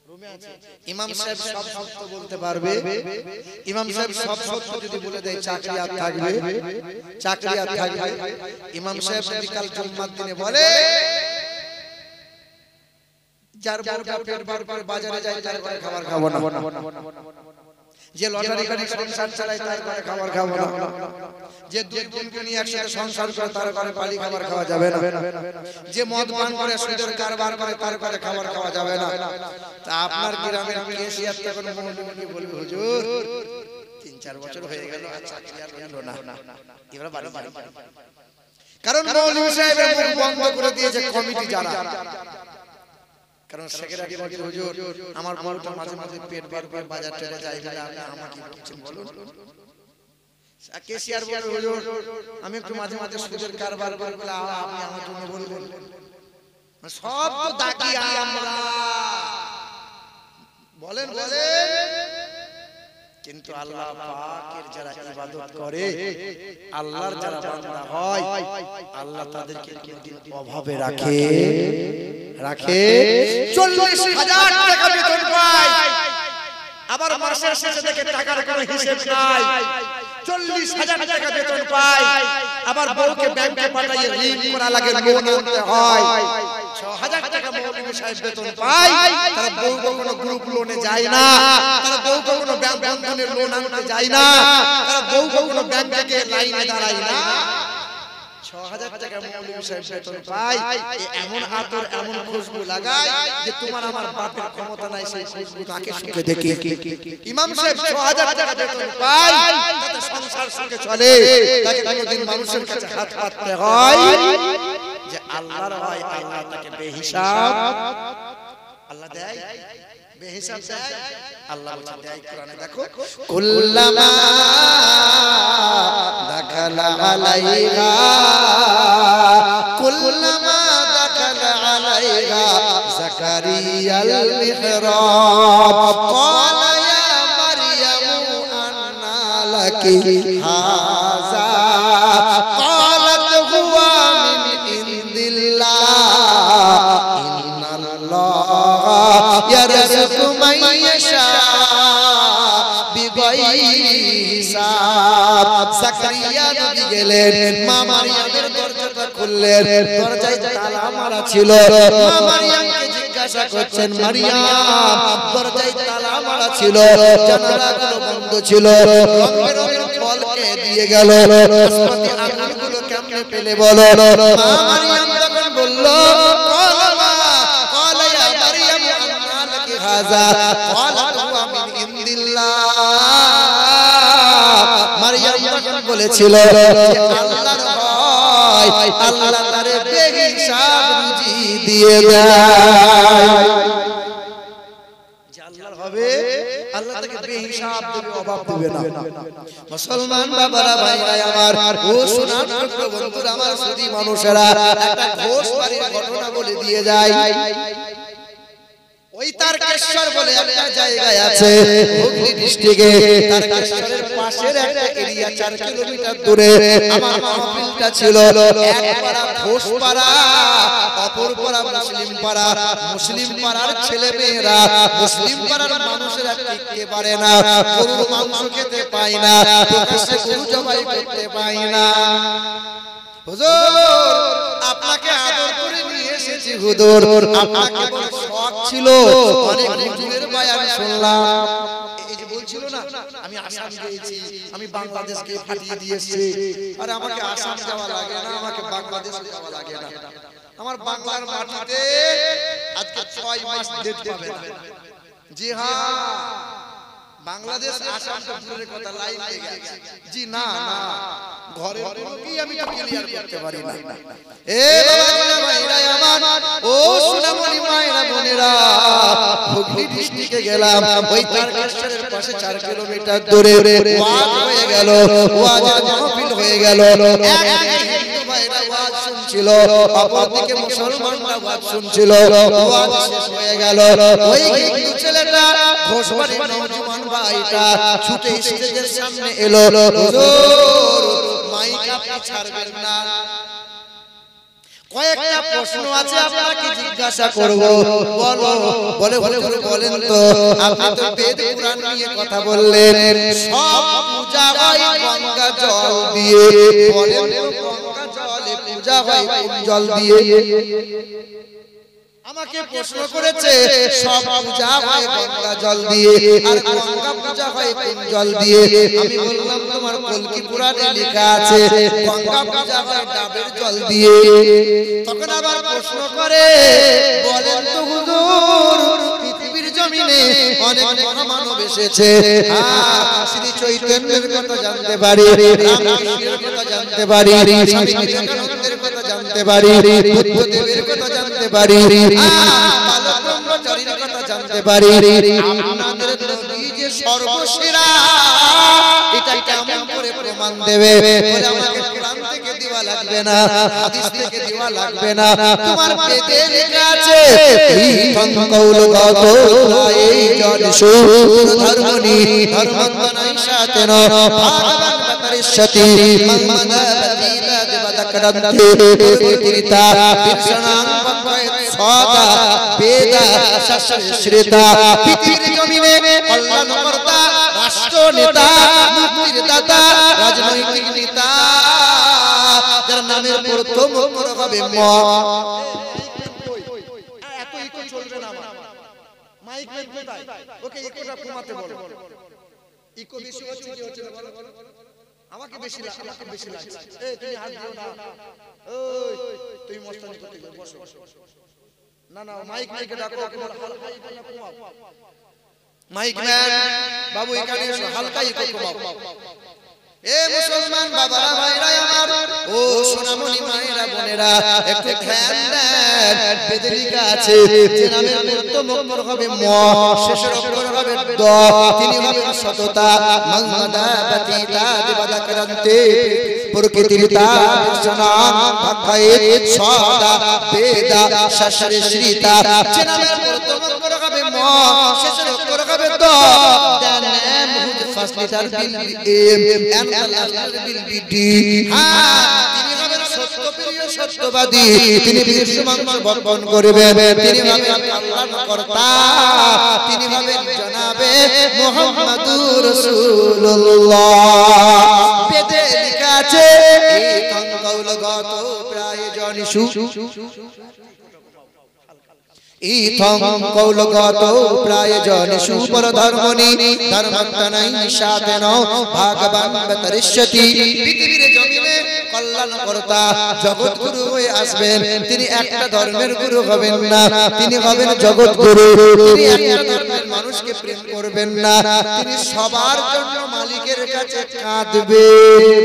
রুমে আছে, ইমাম সাহেব সব সত্য বলতে পারবে, ইমাম সাহেব সব সত্য যদি বলে দেয় চাকরি আর থাকবে, চাকরি আর থাকবে। ইমাম সাহেব বিকাল জুম্মার দিনে বলে যার বউটা পেট বার করে বাজারে যায় তার ঘরে খাবার খাবো না, যে লটারি করে সংসার চালায় তার ঘরে খাবার খাবো না, যে দুই বোনকে নিয়ে একসাথে সংসার করে তার ঘরে পালি খাবার খাওয়া যাবে না, যে মদ পান করে সুদের কারবার করে তার ঘরে খাবার খাওয়া যাবে না। তা আপনার গ্রামের কেশিয়ার তখন মৌলভীকে বলবে হুজুর ৩-৪ বছর হয়ে গেল আর চাকরি আর হলো না, এবার বাড়ি বাড়ি, কারণ মৌলভী সাহেবের মুখ বন্ধ করে দিয়েছে কমিটি যারা। কারণ সেক্রেটারি বলে হুজুর আমার বউটা মাঝে মাঝে পেট বার করে বাজার চলে যায়, বলে আপনি আমাকে বলছেন বলুন। কেশিয়ার বলে হুজুর আমি একটু মাঝে মাঝে সুদের কারবার করি, বলে আপনি আমার জন্য বলবেন। সব তো দাগি আমরা বলেন বলেন, কিন্তু আল্লাহ পাকের যারা ইবাদত করে, আল্লাহর যারা বান্দা হয়, আল্লাহ তাদেরকে কোনদিন অভাবে রাখে রাখে। ৪০,০০০ টাকা বেতন পায়, আবার মাসের শেষে দেখে টাকার কোনো হিসাব নাই। ৪০,০০০ টাকা বেতন পায়, আবার বউকে ব্যাংকে পাঠিয়ে ঋণ করা লাগে, লোন আনতে হয়। ৬,০০০ টাকা মৌলভী সাহেব বেতন পায়, তারা বউ কখনো গ্রুপ লোনে যায় না, তারা বউ কখনো ব্যাংক বন্ধনের লোন আনতে যায় না, তারা বউ কখনো ব্যাংক থেকে লাইনে দাঁড়ায় না। ৬,০০০ টাকা মৌলভী সাহেব বেতন পায়, এমন আতর এমন খুশবু লাগায় যে তোমার আমার বাপের ক্ষমতা নাই সেই খুশবু তাকে সুখে দেখি। ইমাম সাহেব ৬,০০০ টাকা বেতন পায়, তাতে সংসার সুখে চলে, তাকে কোনোদিন মানুষের কাছে হাত পাততে হয় যে আল্লাহর হয়, আল্লাহ তাকে বেহিসাব আল্লাহ দেয়, বেহিসাব দেয়। আল্লাহ বলেন দেয় কোরআনে, দেখো কুল্লামা দাখালা আলাইহা, কুল্লামা দাখালা আলাইহা যাকারিয়াল মিহরাব ক্বালা ইয়া মারইয়ামু আন্না লাকি হাযা ক্বালাত হুয়া মিন ইনদিল্লাহ ইন্নাল্লাহা ইয়ারযুকু মান ইয়াশা বিগাইরি হিসাব। যাকারিয়া নবী গেলেন, মা মারইয়ামের দরজাটা খুললেন, দরজায় তালা মারা ছিল। মা মারইয়ামকে জিজ্ঞাসা করছেন, মারইয়াম দরজায় তালা মারা ছিল, জানালাগুলো বন্ধ ছিল, রঙের রঙের ফলকে দিয়ে গেল, আসমানি আঙ্গুরগুলো কেমনে পেলে বলো? মা মারইয়াম তখন বলল, ক্বালা ইয়া মারইয়াম আন্না লাকি হাযা ক্বালাত হুয়া মিন ইনদিল্লাহ। মারইয়াম তখন বলেছিল যে আল্লাহর হয়, আল্লাহ তারে বেহিসাব রুজি দিয়ে দেয়। যে আল্লাহর হবে, আল্লাহ তাকে বেহিসাব দেবে, অভাব দেবে না। মুসলমান বাবারা ভাইরা আমার, ও সোনার টুকরো বন্ধুরা আমার, সুধী মানুষেরা, একটা ঘোষ বাড়ির ঘটনা বলে দিয়ে যায়। ওই তারকেশ্বর বলে একটা জায়গায় আছে হুগলি ডিস্ট্রিক্টে, তারকেশ্বরের পাশের একটা এরিয়া ৪ কিলোমিটার দূরে আমার মাহফিলটা ছিল। এক পাড়া ঘোষ পাড়া, অপর পাড়া মুসলিম পাড়া। মুসলিম পাড়ার ছেলে মেয়েরা, মুসলিম পাড়ার মানুষেরা টিকতে পারে না, গরুর মাংস খেতে পায় না, প্রকাশ্যে গরু জবাই করতে পায় না। হুজুর আপনাকে আদর করে নিয়ে এসেছি পেয়েছি হুজুর, আপনাকে বড় শখ ছিল, অনেক হুজুরের বয়ান শুনলাম। এই যে বলছিল না আমি আসাম গিয়েছি, আমি বাংলাদেশকে ফাটিয়ে দিয়েছি, আরে আমাকে আসাম যাওয়া লাগে না, আমাকে বাংলাদেশ যাওয়া লাগে না, আমার বাংলার মাটিতে আজকে 6 মাস ডেট পাবে না। জি হ্যাঁ, বাংলাদেশ আসাম তো দূরের কথা, লাইন লেগে আছে। জি না না, ঘরের লোকই আমি তো ক্লিয়ার করতে পারি না। এ বাবাজিরা ভাইরা আমার, ও সোনামণি মায়েরা বোনেরা, হুগলি ডিস্ট্রিক্টে গেলাম, ওই তারকেশ্বরের পাশে 4 কিলোমিটার দূরে ওয়াজ হয়ে গেল, ওয়াজের মাহফিল হয়ে গেল। একদিকে হিন্দু ভাইরা ওয়াজ শুনছিল, অপরদিকে মুসলমানরা ওয়াজ শুনছিল। ওয়াজ শেষ হয়ে গেল, ওই হিন্দু ছেলেটা ঘোষবাড়ির নওজোয়ান ভাইটা ছুটে স্টেজের সামনে এলো, হুজুর মাইক আপনি ছাড়বেন না, কয়েকটা প্রশ্ন আছে আপনাকে জিজ্ঞাসা করব। বলো, বলে হুজুর বলেন তো, আপনি তো বেদ পুরাণ নিয়ে কথা বললেন, সব পূজা হয় গঙ্গা জল দিয়ে, বলেন তো গঙ্গা জলে পূজা হয় কোন জল দিয়ে? আমাকে প্রশ্ন করেছে, সব পূজা হয় গঙ্গা জল দিয়ে, আর গঙ্গা পূজা হয় কোন জল দিয়ে? আমি বললাম তোমার কলকি পুরাণে লেখা আছে গঙ্গা পূজা হয় ডাবের জল দিয়ে। তখন আবার প্রশ্ন করে, বলেন তো হুজুর, পৃথিবীর জমিনে অনেক মহামানব এসেছে, শ্রী চৈতন্যের কথা জানতে পারি, রামকৃষ্ণের কথা জানতে পারি, স্বামী বিবেকানন্দের কথা জানতে পারি, বুদ্ধদেবের কথা জানতে পারি, ব্রহ্মচারীর কথা জানতে পারি, আপনাদের নবী যে সর্বসেরা এটা কেমন করে প্রমাণ দেবে? বলে আমাকে কোরআন থেকে দেওয়া লাগবে না, হাদিস থেকে দেওয়া লাগবে না, তোমার বেদে লেখা আছে কৌলগত এই জনসু ধর্মনি ধর্মন্তনাই সাতেন ভাগবান বাতরিষ্যতি মন্মদাবতীতা দেবদকরন্তে তিরিতা বিশ্বনাং বঙ্গয়ে সদা বেদা শাস্ত্রশ্রেতা। পৃথিবীর জমিনে কল্যাণকর্তা, রাষ্ট্র নেতা, মুক্তির দাতা, রাজনৈতিক নেতা, যার নামের প্রথম অক্ষর হবে ম। এত ইকো চলবে না, মাইক মাইক কোথায়? ওকে ইকোটা কমাতে বলো। ইকো বেশি হচ্ছে, কি হচ্ছে বলো? আমাকে বেশি লাগছে। এই তুমি হাত দিও না, ওই তুমি মস্তানি করতে যাও, বসো। না না, মাইকে ডাকো, হালকা ইকোটা কমাও। মাইক ম্যান বাবু এখানে এসো, হালকা ইকো কমাও। এ মুসলমান বাবারা ভাইরা আমার, ও সোনামণি মায়েরা বোনেরা, একটু ধ্যান দেন। বেদে লেখা আছে যে নামের প্রথম অক্ষর হবে ম, শেষের অক্ষর হবে দ, তিনি হবেন সততা, মন্মদাবতীতা দেবদকরন্তে প্রকৃতিরিতা বিশ্বনাং ভাগয়ে সদা বেদা শাস্ত্রশ্রেতা। যে নামের প্রথম অক্ষর হবে ম, শেষের অক্ষর হবে দ, the name whose first letter will be M and the last letter will be D. তিনি হবেন সত্যপ্রিয়, সত্যবাদী, তিনি বিশ্ব মানুষ বর্ণন করবেন, তিনি হবেন কল্যাণকর্তা, তিনি হবেন জনাবে মুহাম্মাদুর রাসূলুল্লাহ। বেদে লেখা আছে এতং কৌলগত প্রায়োজনিষু, ইথং কৌলগত প্রায়োজনিষু পরধর্মনি ধর্মন্তনাই সাতেন ভাগবান বাতরিষ্যতি। পৃথিবীর জমিনে কল্যাণকর্তা জগৎগুরু হয়ে আসবেন, তিনি একটা ধর্মের গুরু হবেন না, তিনি হবেন জগৎগুরু। তিনি একটা ধর্মের মানুষকে প্রেম করবেন না, তিনি সবার জন্য মালিকের কাছে কাঁদবেন।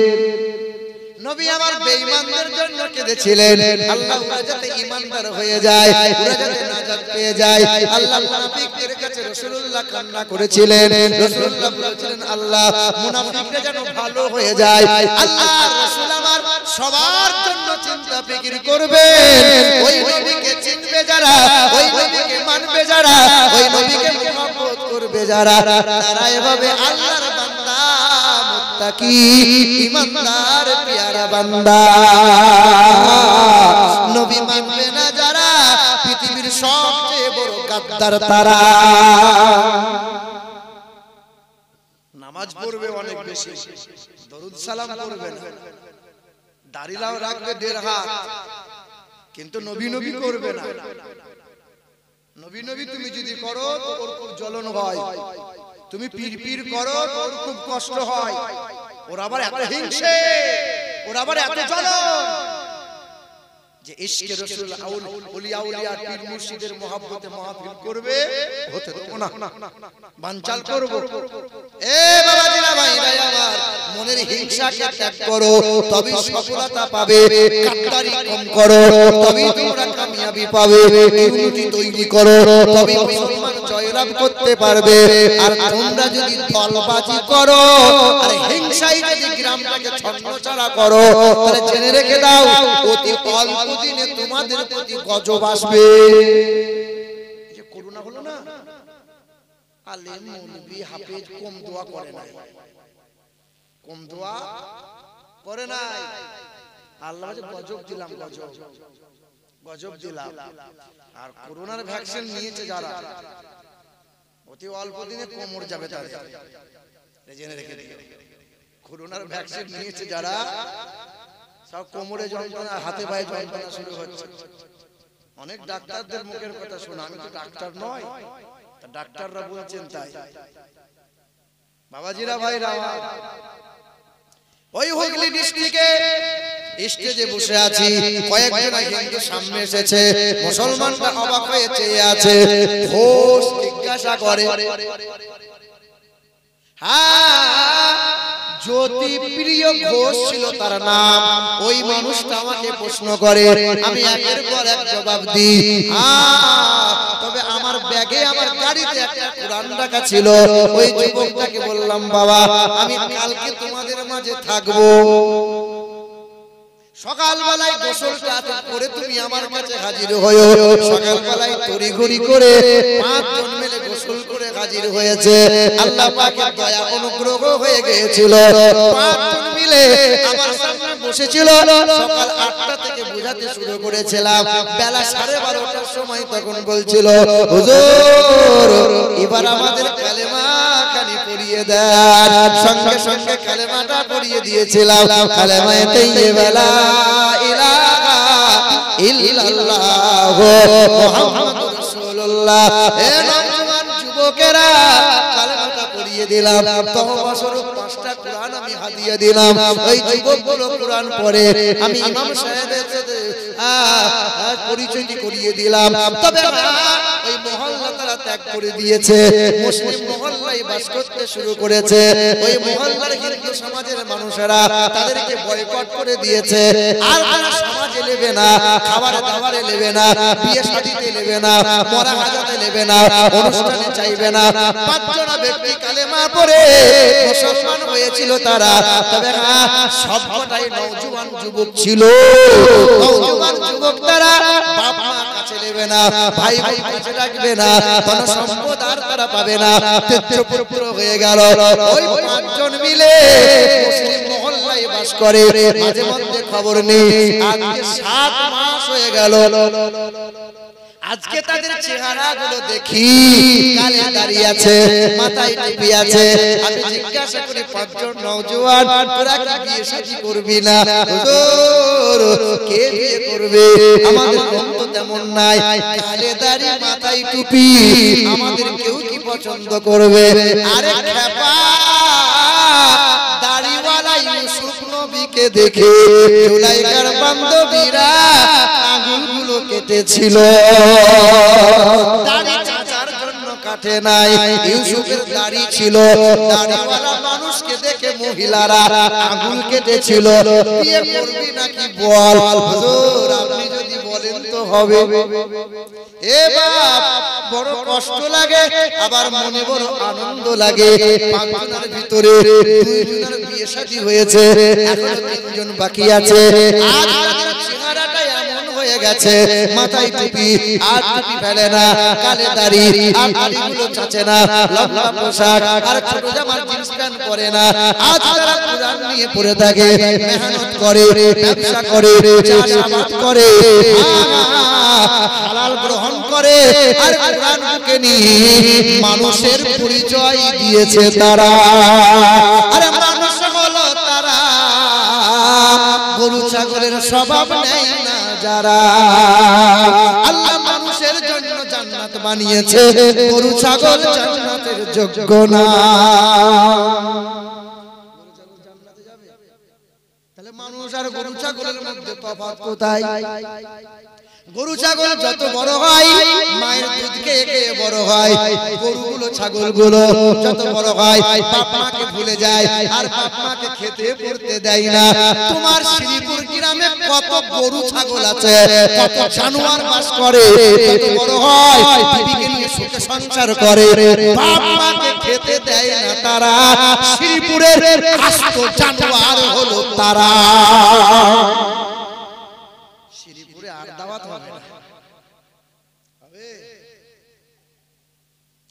নবী আমার বেঈমানদের জন্য কেঁদেছিলেন, আল্লাহ ওরা যাতে ঈমানদার হয়ে যায়, ওরা যাতে নাজাত পেয়ে যায়। আল্লাহ মুনাফিকদের কাছে রাসূলুল্লাহ কান্না করেছিলেন, রাসূলুল্লাহ বলেছিলেন আল্লাহ মুনাফিকরা যেন ভালো হয়ে যায়। আল্লাহ রাসূল আমার সবার জন্য চিন্তা ফিকির করবেন। ওই নবীকে চিনবে যারা, ওই নবীকে মানবে যারা, ওই নবীকে মহব্বত করবে যারা, তারা এভাবে আল্লাহর বান্দা, মুত্তাকি, ঈমানদার, প্যারা বান্দা। নবী মানবে না যারা, পৃথিবীর সবচেয়ে বড় গাদ্দার তারা। নামাজ পড়বে অনেক বেশি, দরুদ সালাম পড়বে না, দাড়ি লাও রাখবে 1.5 হাত, কিন্তু নবী নবী করবে না। নবী নবী তুমি যদি করো তো ওর খুব জ্বলন হয়, তুমি পীর পীর করো তো ওর খুব কষ্ট হয়। ওর আবার এত হিংসে, ওর আবার এত জ্বলন যে ইশকে রাসূল আউলিয়া আউলিয়া পীর মুর্শিদের মহব্বতে মাহফিল করবে, হতে দেব না, বানচাল করব। এ বাবাজিরা ভাইরা আমার, মনের হিংসাকে ত্যাগ করো, তবেই সফলতা পাবে। কাট্টারি কম করো, তবেই তোমরা কামিয়াবি পাবে। ইউনিটি তৈরি করো, তবেই মুসলমান জয়লাভ করতে পারবে। আর তোমরা যদি দলবাজি করো আর হিংসায় যদি গ্রামটাকে ছন্নছাড়া করো, তাহলে জেনে রেখে দাও অতি অল্প দিনে তোমাদের প্রতি গজব আসবে। যে করোনা হলো না, আলেম মৌলভী হাফেজ কম দোয়া করে নাই, কম দোয়া করে নাই। আল্লাহ যে গজব দিলাম, গজব গজব দিলাম। আর করোনার ভ্যাকসিন নিয়েছে যারা, অতি অল্প দিনে কোমর যাবে তাদের, জেনে রেখে দিও। করোনার ভ্যাকসিন নিয়েছে যারা, সব কোমরে যন্ত্রণা, হাতে পায়ে যন্ত্রণা শুরু হচ্ছে। অনেক ডাক্তারদের মুখের কথা শোনা, আমি তো ডাক্তার নয়, ডাক্তাররা বলছেন তাই। বাবাজিরা ভাইরা, ওই হুগলি ডিস্ট্রিক্টে স্টেজে বসে আছি, কয়েকজন হিন্দু সামনে এসেছে, মুসলমানরা অবাক হয়ে চেয়ে আছে। ঘোষ জিজ্ঞাসা করে, হ্যাঁ জ্যোতিপ্রিয় ঘোষ ছিল তার নাম। ওই মানুষটা আমাকে প্রশ্ন করে, আমি একের পর এক জবাব দিই। তবে আমার ব্যাগে, আমার গাড়িতে একটা কোরআন রাখা ছিল। ওই যুবকটাকে বললাম, বাবা আমি কালকে তোমাদের মাঝে থাকবো, সকালবেলায় গোসলটা করে তুমি আমার কাছে হাজির হয়ো। সকালবেলায় তড়িঘড়ি করে 5 জন মিলে গোসল করে হাজির হয়েছে। আল্লাহ পাকের দয়া অনুগ্রহ হয়ে গিয়েছিল। 5 জন মিলে আমার সামনে বসেছিল। সকাল 8টা থেকে বোঝাতে শুরু করেছিলাম, বেলা 12:30টার সময় তখন বলছিল, হুজুর এবার আমাদের কালেমা খানি পড়িয়ে দেন। সঙ্গে সঙ্গে কালেমাটা পড়িয়ে দিয়েছিলাম। কালেমায়ে তাইয়্যিবা লা ইলাহা ইল্লাল্লাহু মুহাম্মাদুর রাসূলুল্লাহ। এ নওজোয়ান যুবকেরা, কালেমাটা পড়িয়ে দিলাম। তওবা স্বরূপ 5টা কোরআন আমি হাদিয়া দিলাম। ওই যুবকগুলো কোরআন পড়ে, আমি ইমাম সাহেবের সাথে পরিচয় করিয়ে দিলাম। তবে ওই মহল্লা তারা ত্যাগ করে দিয়েছে, মুসলিম মহল্লায় বাস করতে শুরু করেছে। ওই মহল্লার হিন্দু সমাজের মানুষেরা তাদেরকে বয়কট করে দিয়েছে। আর তারা সমাজে নেবে না, খাবার দাবারে নেবে না, বিয়ে শাদীতে নেবে না, মরা হাজাতে নেবে না, অনুষ্ঠানে চাইবে না। 5 জন ব্যক্তি কালেমা পড়ে মুসলমান হয়েছিল তারা। তবে সবকটাই নওজোয়ান যুবক ছিল। নওজোয়ান যুবক তারা বাপ মা কাছে নেবে না, ভাই ভাই কাছে রাখবে না, কোন সম্পদ আর তারা পাবে না। তেজপুত্র হয়ে গেল। ওই 5 জন মিলে মুসলিম মহল্লায় বাস করে। মাঝে মধ্যে খবর নেই। আজকে 7 মাস হয়ে গেল। আজকে তাদের চেহারাগুলো দেখি, কালে দাঁড়িয়ে আছে, মাথায় টুপি আছে। আমি জিজ্ঞাসা করি, 5 জন নওজোয়ান, তোরা কি বিয়ে শাদী করবি না? হুজুর কে বিয়ে করবে? আমাদের মন তো তেমন নাই, কালে দাঁড়িয়ে মাথায় টুপি, আমাদের কেউ কি পছন্দ করবে? আরে খেপা, দাড়িওয়ালা ইউসুফ নবীকে দেখে জুলাইখার বান্ধবীরা আঙুলগুলো কেটেছিল। দাড়ি চাচার জন্য কাটে নাই, ইউসুফের দাড়ি ছিল। দাড়িওয়ালা মানুষকে দেখে মহিলারা আঙুল কেটেছিল। বিয়ে করবি নাকি বল? হুজুর আপনি যদি বলেন তো হবে। এ বাপ, বড় কষ্ট লাগে, আবার মনে বড় আনন্দ লাগে। 5 জনের ভিতরে 2 জনের বিয়ে শাদী হয়েছে, এখন 3 জন বাকি আছে। আজ তাদের চেহারাটা এমন হয়ে গেছে, মাথায় টুপি আর টুপি ফেলে না, কালে দাড়ি আর দাড়িগুলো চাচে না, লম্বা পোশাক আর ছোট জামার জিন্স প্যান্ট পরে না। আজ তারা কোরআন নিয়ে পড়ে থাকে, মেহনত করে, ব্যবসা করে, চাষাবাদ করে, হালাল গ্রহণ করে, আর কোরআন বুকে নিয়ে মানুষের পরিচয় দিয়েছে তারা। আরে মানুষ হলো তারা, গরু ছাগলের স্বভাব নেই না যারা আল্লাহ মানুষের জন্য জান্নাত বানিয়েছে গরু ছাগল জান্নাতের যোগ্য না তাহলে মানুষ আর গরু ছাগলের মধ্যে তফাৎ কোথায় গরু ছাগল যত বড় হয় মায়ের দুধ খেয়ে খেয়ে বড় হয় গরুগুলো ছাগলগুলো যত বড় হয় বাপ মাকে ভুলে যায় আর বাপ মাকে খেতে পড়তে দেয় না তোমার শ্রীপুর গ্রামে কত গরু ছাগল আছে কত জানোয়ার বাস করে কত বড় হয় বিবিকে নিয়ে সুখে সংসার করে বাপ মাকে খেতে দেয় না তারা শ্রীপুরের আস্ত জানোয়ার হলো তারা শ্রীপুরে আর দাওয়াত হবে না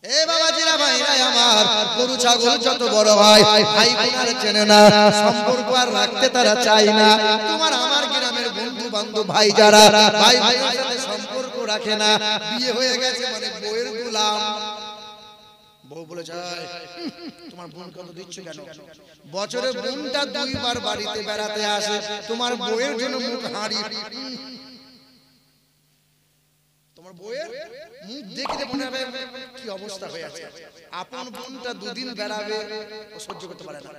এ বাবাজিরা ভাইরা আমার গরু ছাগল যত বড় হয় ভাই বোনের চেনে না সম্পর্ক আর রাখতে তারা চায় না তোমার আমার গ্রামের বন্ধু বান্ধব ভাই যারা ভাই ভাইয়ের সাথে সম্পর্ক রাখে না বিয়ে হয়ে গেছে মানে বউয়ের গোলাম বউ বলে যায় তোমার বোন কত দিচ্ছ কেন বছরে বোনটা দুইবার বাড়িতে বেড়াতে আসে তোমার বউয়ের জন্য মুখ হাঁড়ি তোমার বউয়ের মুখ দেখে মনে হবে কি অবস্থা হয়ে আছে আপন বোনটা দুদিন বেড়াবে ও সহ্য করতে পারে না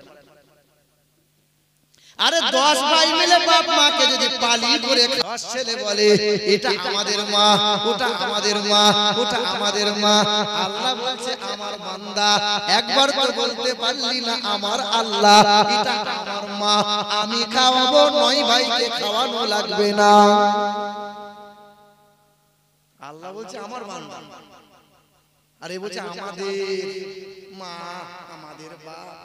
আরে 10 ভাই মিলে বাপ মাকে যদি পালি করে 10 ছেলে বলে এটা আমাদের মা ওটা আমাদের মা ওটা আমাদের মা আল্লাহ বলছে আমার বান্দা একবার তো বলতে পারলি না আমার আল্লাহ এটা আমার মা আমি খাওয়াবো 9 ভাইকে খাওয়ানো লাগবে না আল্লাহ বলছে আমার বান্দা আরে বলছে আমাদের মা আমাদের বাপ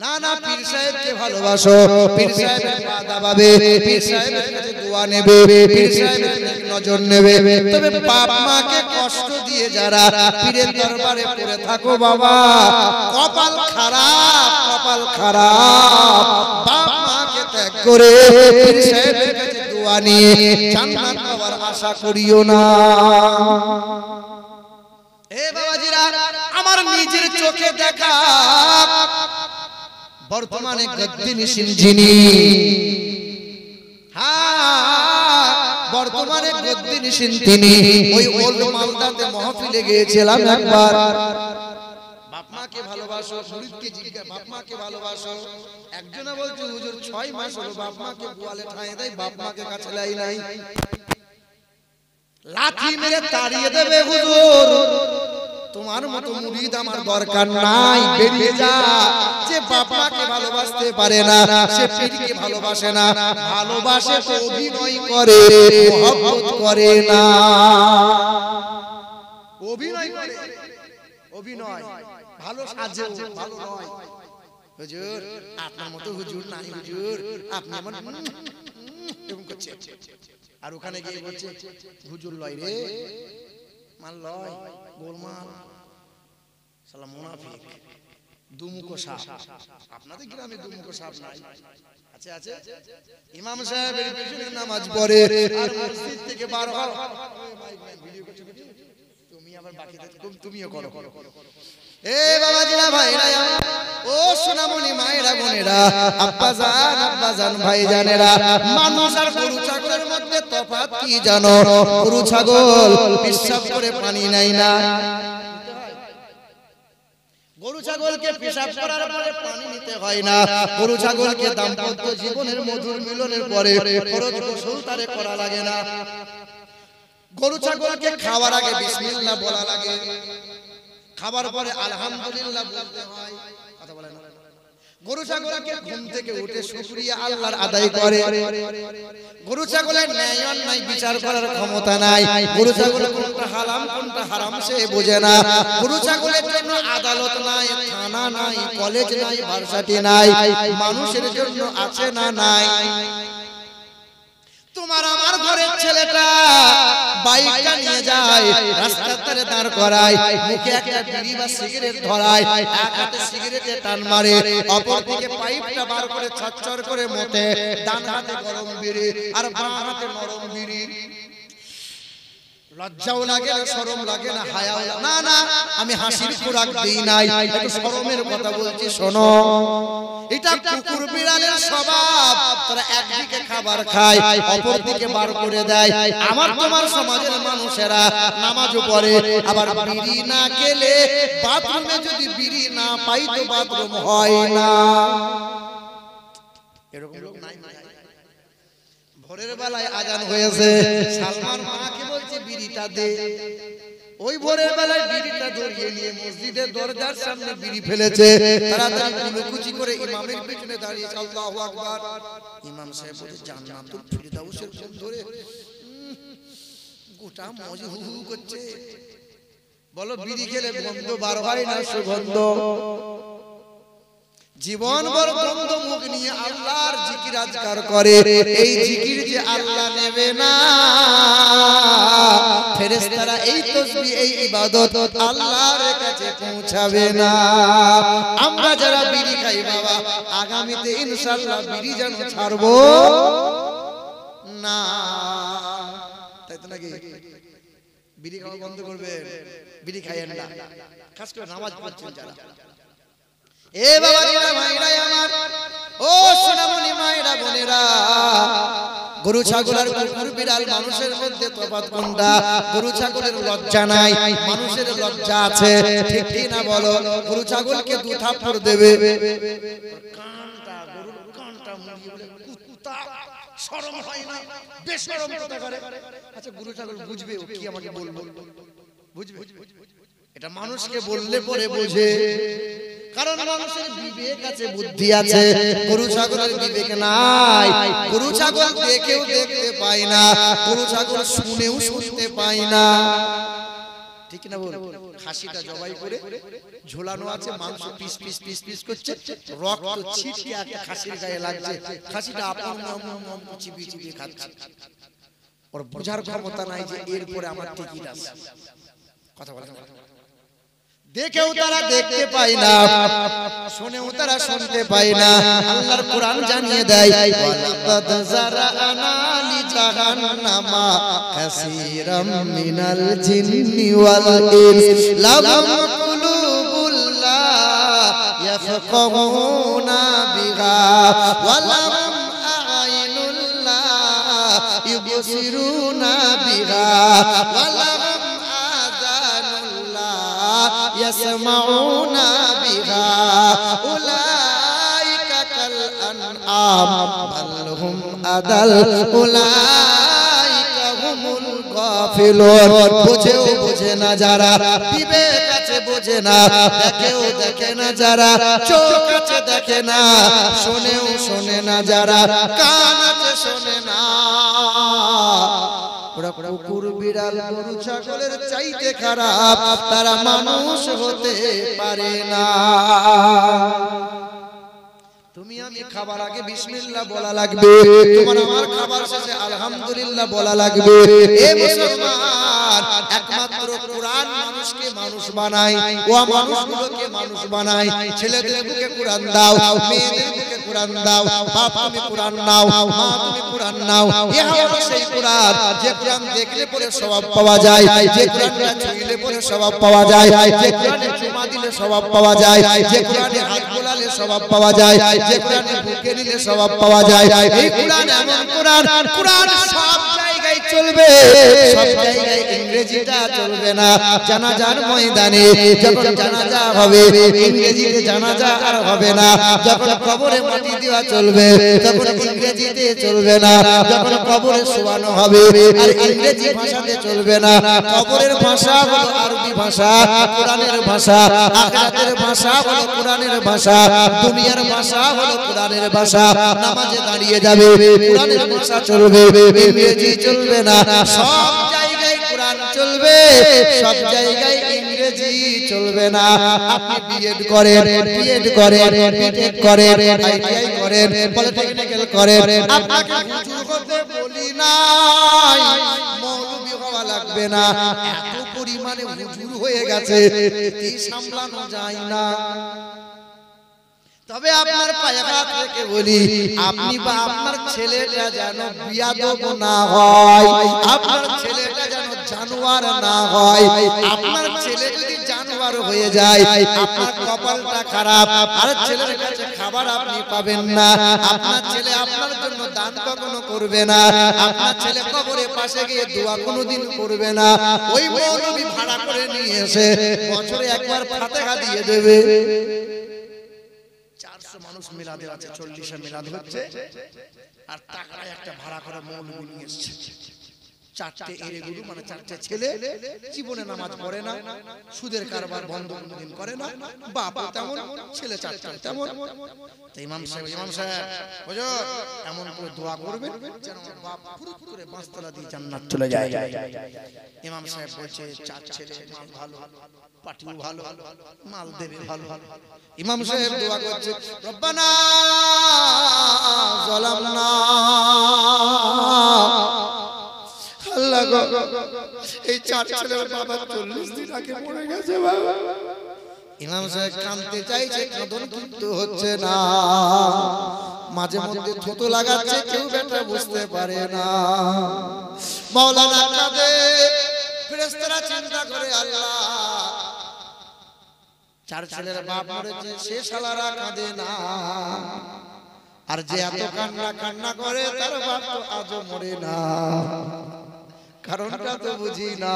না না পীর সাহেবকে ভালোবাসো পীর সাহেবের পা দাবাবে পীর সাহেবের কাছে দোয়া নেবে পীর সাহেবের নজর নেবে তবে বাপ মাকে কষ্ট দিয়ে যারা পীরের দরবারে পড়ে থাকো বাবা কপাল খারাপ বাপ মাকে ত্যাগ করে পীর সাহেবের কাছে দোয়া নিয়ে জান্নাত পাওয়ার আশা করিও না এ বাবাজিরা আমার নিজের চোখে দেখা বর্তমানে গদ্দিনিশীন যিনি বর্তমানে গদ্দিনিশীন তিনি ওই ওল্ড মালদাতে মাহফিলে গিয়েছিলাম একবার বাপ মাকে ভালোবাসো মুরিদকে জিজ্ঞাসা বাপ মাকে ভালোবাসো একজনা বলছে হুজুর 6 মাস হলো বাপ মাকে গোয়ালে ঠাঁই দেয় বাপ মাকে কাছে লাই নাই লাঠি মেরে তাড়িয়ে দেবে হুজুর তোমার মতো মুরিদ আমার দরকার নাই বেরিয়ে যা যে বাপ মাকে ভালোবাসতে পারে না সে পীরকে ভালোবাসে না ভালোবাসে তো অভিনয় করে মহব্বত করে না অভিনয় করে অভিনয় ভালো সাজে ভালো নয় হুজুর আপনার মতো হুজুর নাই হুজুর আপনি আমার এরকম করছে আর ওখানে গিয়ে বলছে হুজুর লয় রে মাল লয় গোলমাল শালা মুনাফিক দুমুখো সাপ আপনাদের গ্রামে দুমুখো সাপ নাই আছে আছে ইমাম সাহেবের পেছনে নামাজ পড়ে আর মসজিদ থেকে বার হও ভিডিও করছো তুমি আবার বাকিটা তুমিও করো এ বাবাজিরা ভাইরা ও সোনামণি মায়েরা বোনেরা আব্বাজান ভাইজানেরা মানুষ আর গরু ছাগলের মধ্যে তফাৎ কি জানো গরু ছাগল পেশাব করে পানি নেয় না গরু ছাগলকে পেশাব করার পরে পানি নিতে হয় না গরু ছাগলকে দাম্পত্য জীবনের মধুর মিলনের পরে ফরজ গোসল তারে করা লাগে না গরু ছাগলকে খাওয়ার আগে বিসমিল্লাহ বলা লাগে খাবার পরে আলহামদুলিল্লাহ বলতে হয় কথা বলেন গরু ছাগলকে ঘুম থেকে উঠে শুকরিয়া আল্লাহর আদায় করে গরু ছাগলের ন্যায় অন্যায় বিচার করার ক্ষমতা নাই গরু ছাগল কোনটা হালাল কোনটা হারাম সে বোঝে না গরু ছাগলের জন্য আদালত নাই থানা নাই কলেজ নাই ভার্সিটি নাই মানুষের জন্য আছে না নাই তোমার আমার ঘরের ছেলেটা বাইকটা নিয়ে যায় রাস্তার ধারে দাঁড় করায় মুখে একটা বিড়ি বা সিগারেট ধরায় এক হাতে সিগারেটে টান মারে অপর দিকে পাইপটা বার করে ছটছট করে মতে ডান হাতে গরম বিড়ি আর বাম হাতে নরম বিড়ি লজ্জাও লাগে না, শরম লাগে না, হায়াও না, না আমি হাসির খোরাক দেই নাই, একটু শরমের কথা বলছি শোনো। এটা কুকুর বিড়ালের স্বভাব, তারা একদিকে খাবার খায় অপরদিকে বার করে দেয়। আমার তোমার সমাজের মানুষেরা নামাজও পড়ে, আবার বিড়ি না খেলে বাথরুমে যদি বিড়ি না পাই তো বাথরুম হয় না। এরকম লোক নাই? ভোরের বেলায় আজান হয়েছে, সালমান মাকে বলছে বিড়িটা দে। ওই ভোরের বেলায় বিড়িটা ধরিয়ে নিয়ে মসজিদের দরজার সামনে বিড়ি ফেলেছে, তাড়াতাড়ি কুলুকুচি করে ইমামের পিছনে দাঁড়িয়েছে। আল্লাহু আকবার। ইমাম সাহেব বলে জান্নাতুল ফিরদাউসের কোণ ধরে গোটা মজে হু হু করছে। বলো বিড়ি খেলে গন্ধ বার হয় না সুগন্ধ? জীবন ভর গন্ধ মুখ নিয়ে আল্লাহর জিকির আজকার করে, এই জিকির যে আল্লাহ নেবে না। ফেরেশতারা এই তাসবিহ এই ইবাদত আল্লাহর কাছে পৌঁছাবে না। আমরা যারা বিড়ি খাই বাবা, আগামীতে ইনশাআল্লাহ বিড়ি যেন ছাড়বো না। তাই তো নাকি? বিড়ি খাওয়া বন্ধ করবেন, বিড়ি খাইয়েন না, খাস করে নামাজ পড়ছেন যারা। এ বাবাজিরা ভাইরা আমার, ও সোনামণি মায়েরা বোনেরা, গরু ছাগল আর কুকুর বিড়াল মানুষের মধ্যে তফাৎ কোনটা? গরু ছাগলের লজ্জা নাই, মানুষের লজ্জা আছে, ঠিক কি না বলো? গরু ছাগলকে দু থাপ্পড় দেবে, কানটা গরুর কানটা মুড়িয়ে বলে কুত্তা, শরম হয় না, বেশরম কথা করে। আচ্ছা গরু ছাগল বুঝবে ও কি আমাকে বলবো? বুঝবে? এটা মানুষকে বললে পরে বোঝে, কারণ মানুষের বিবেক আছে, বুদ্ধি আছে। গরু ছাগলের বিবেক নাই। গরু ছাগল দেখেও দেখতে পায় না, গরু ছাগল শুনেও শুনতে পায় না, ঠিক না বল? খাসিটা জবাই করে ঝোলানো আছে, মাংস পিস পিস পিস পিস করছে, রক্ত ছিটকে একটা খাসির গায়ে লাগছে, খাসিটা আপন মন চিবিয়ে চিবিয়ে খাচ্ছে। ওর বোঝার ক্ষমতা নাই যে এরপরে আমার টিকিট আছে। কথা বলা দেখেও তারা দেখতে পায় না, শুনেও তারা শুনতে পায় না। আল্লাহর কোরআন জানিয়ে দেয়, ওয়ালাকাদ যারানা লি জাহান্নামা কাসীরাম মিনাল জিন্নি ওয়াল ইনস লাহুম কুলুবুল লা ইয়াফকাহুনা বিহা ওয়া লাহুম আ'ইনুল লা ইউবসিরুনা বিহা ওয়া লাহুম يسمعون بها أولئك كالأنعام بل هم أضل أولئك هم الغافلون। বুঝেও বোঝে না যারা, বিবেক আছে বোঝে না, দেখেও দেখে না যারা, চোখ আছে দেখে না, শোনেও শোনে না যারা, কান আছে শোনে না। কুকুর বিড়াল গরু ছাগলের চাইতে খারাপ, তারা মানুষ হতে পারে না। তুমি আমি খাবার আগে বিসমিল্লাহ বলা লাগবে, তোমার আমার খাবার শেষে আলহামদুলিল্লাহ বলা লাগবে। এ মুসলমান, একমাত্র কোরআন মানুষকে মানুষ বানায়, ও মানুষগুলোকে মানুষ বানায়। ছেলেদের বুকে কোরআন দাও, মেয়েদের বুকে কোরআন দাও, বাপ তুমি কোরআন নাও, মা তুমি কোরআন নাও। এ হলো সেই কোরআন, যে কোরআন দেখলে পরে সওয়াব পাওয়া যায়, যে কোরআনটা ছুঁইলে পরে সওয়াব পাওয়া যায়, যে কোরআনে চুমা দিলে সওয়াব পাওয়া যায়, যে কোরআনে হাত বোলালে সওয়াব পাওয়া যায়, যে কোরআনে বুকে নিলে সওয়াব পাওয়া যায়। এই কোরআন এমন কোরআন, কোরআন সব জায়গায় চলবে, সব জায়গায় ইংরেজিটা চলবে না। জানাজার ময়দানে যখন জানাজা হবে, ইংরেজিতে জানাজা আর হবে না। যখন কবরে মাটি দেওয়া চলবে, তখন ইংরেজিতে চলবে না। যখন কবরে শোয়ানো হবে, আর ইংরেজি ভাষাতে চলবে না। কবরের ভাষা হলো আরবি ভাষা, কোরআনের ভাষা। আখিরাতের ভাষা হলো কোরআনের ভাষা, দুনিয়ার ভাষা হলো কোরআনের ভাষা। নামাজে দাঁড়িয়ে যাবে, কোরআনের ভাষা চলবে, ইংরেজি চলবে না। সব জায়গায় কোরআন চলবে, সব জায়গায় ইংরেজি চলবে না। আপনি বিএড করেন, বিএড করেন, বিটেক করেন, আইটিআই করেন, পলিটেকনিক্যাল করেন, আপনাকে হুজুর হতে বলি নাই, মৌলবি হওয়া লাগবে না। এত পরিমাণে হুজুর হয়ে গেছে, সামলানো যায় না। তবে আপনার পায়ে হাত রেখে বলি, আপনি বা আপনার ছেলেটা যেন বিয়াদব না হয়, আপনার ছেলেটা যেন জানোয়ার না হয়। আপনার ছেলে যদি জানোয়ার হয়ে যায়, আপনার কপালটা খারাপ, আর ছেলের কাছে খাবার আপনি পাবেন না। আপনার ছেলে আপনার জন্য দান কখনো করবে না, আপনার ছেলে কবরের পাশে গিয়ে দোয়া কোনোদিন করবে না। ওই মৌলবি ভাড়া করে নিয়ে এসে বছরে একবার ফাতিহা দিয়ে দেবে। 400 মানুষ মিলাদে আছে, 40 মিলাদ হচ্ছে, আর টাকায় একটা ভাড়া করা মৌলবি নিয়ে এসেছে। 4টে এরেগুলো মানে 4টে ছেলে, জীবনে নামাজ পড়ে না, সুদের কারবার বন্ধ কোনদিন করে না, বাপ তেমন, ছেলে 4টা তেমন। তো ইমাম সাহেব হুজুর এমন করে দোয়া করবেন যেন বাপ ফুরুত করে পাঁচতলা দিয়ে জান্নাত চলে যায়। ইমাম সাহেব বলছে 4 ছেলে ভালো, পাটিও ভালো, মাল দেবে ভালো। ইমাম সাহেব দোয়া করছে, রব্বানা যালামনা, আল্লাহ গো এই 4 ছেলের বাবা 40 দিন আগে মরে গেছে বাবা। ইমাম সাহেব কাঁদতে চাইছে, কাঁদন কিন্তু হচ্ছে না, মাঝে মধ্যে থুতু লাগাচ্ছে, কেউ বেটা বুঝতে পারে না। মাওলানা কাঁদে, ফেরেশতারা চিন্তা করে, আল্লাহ 4 ছেলের বাপ মরেছে, সে শালারা কাঁদে না, আর যে এত কান্না করে তার বাপ তো আজও মরে না, কারণটা তো বুঝি না।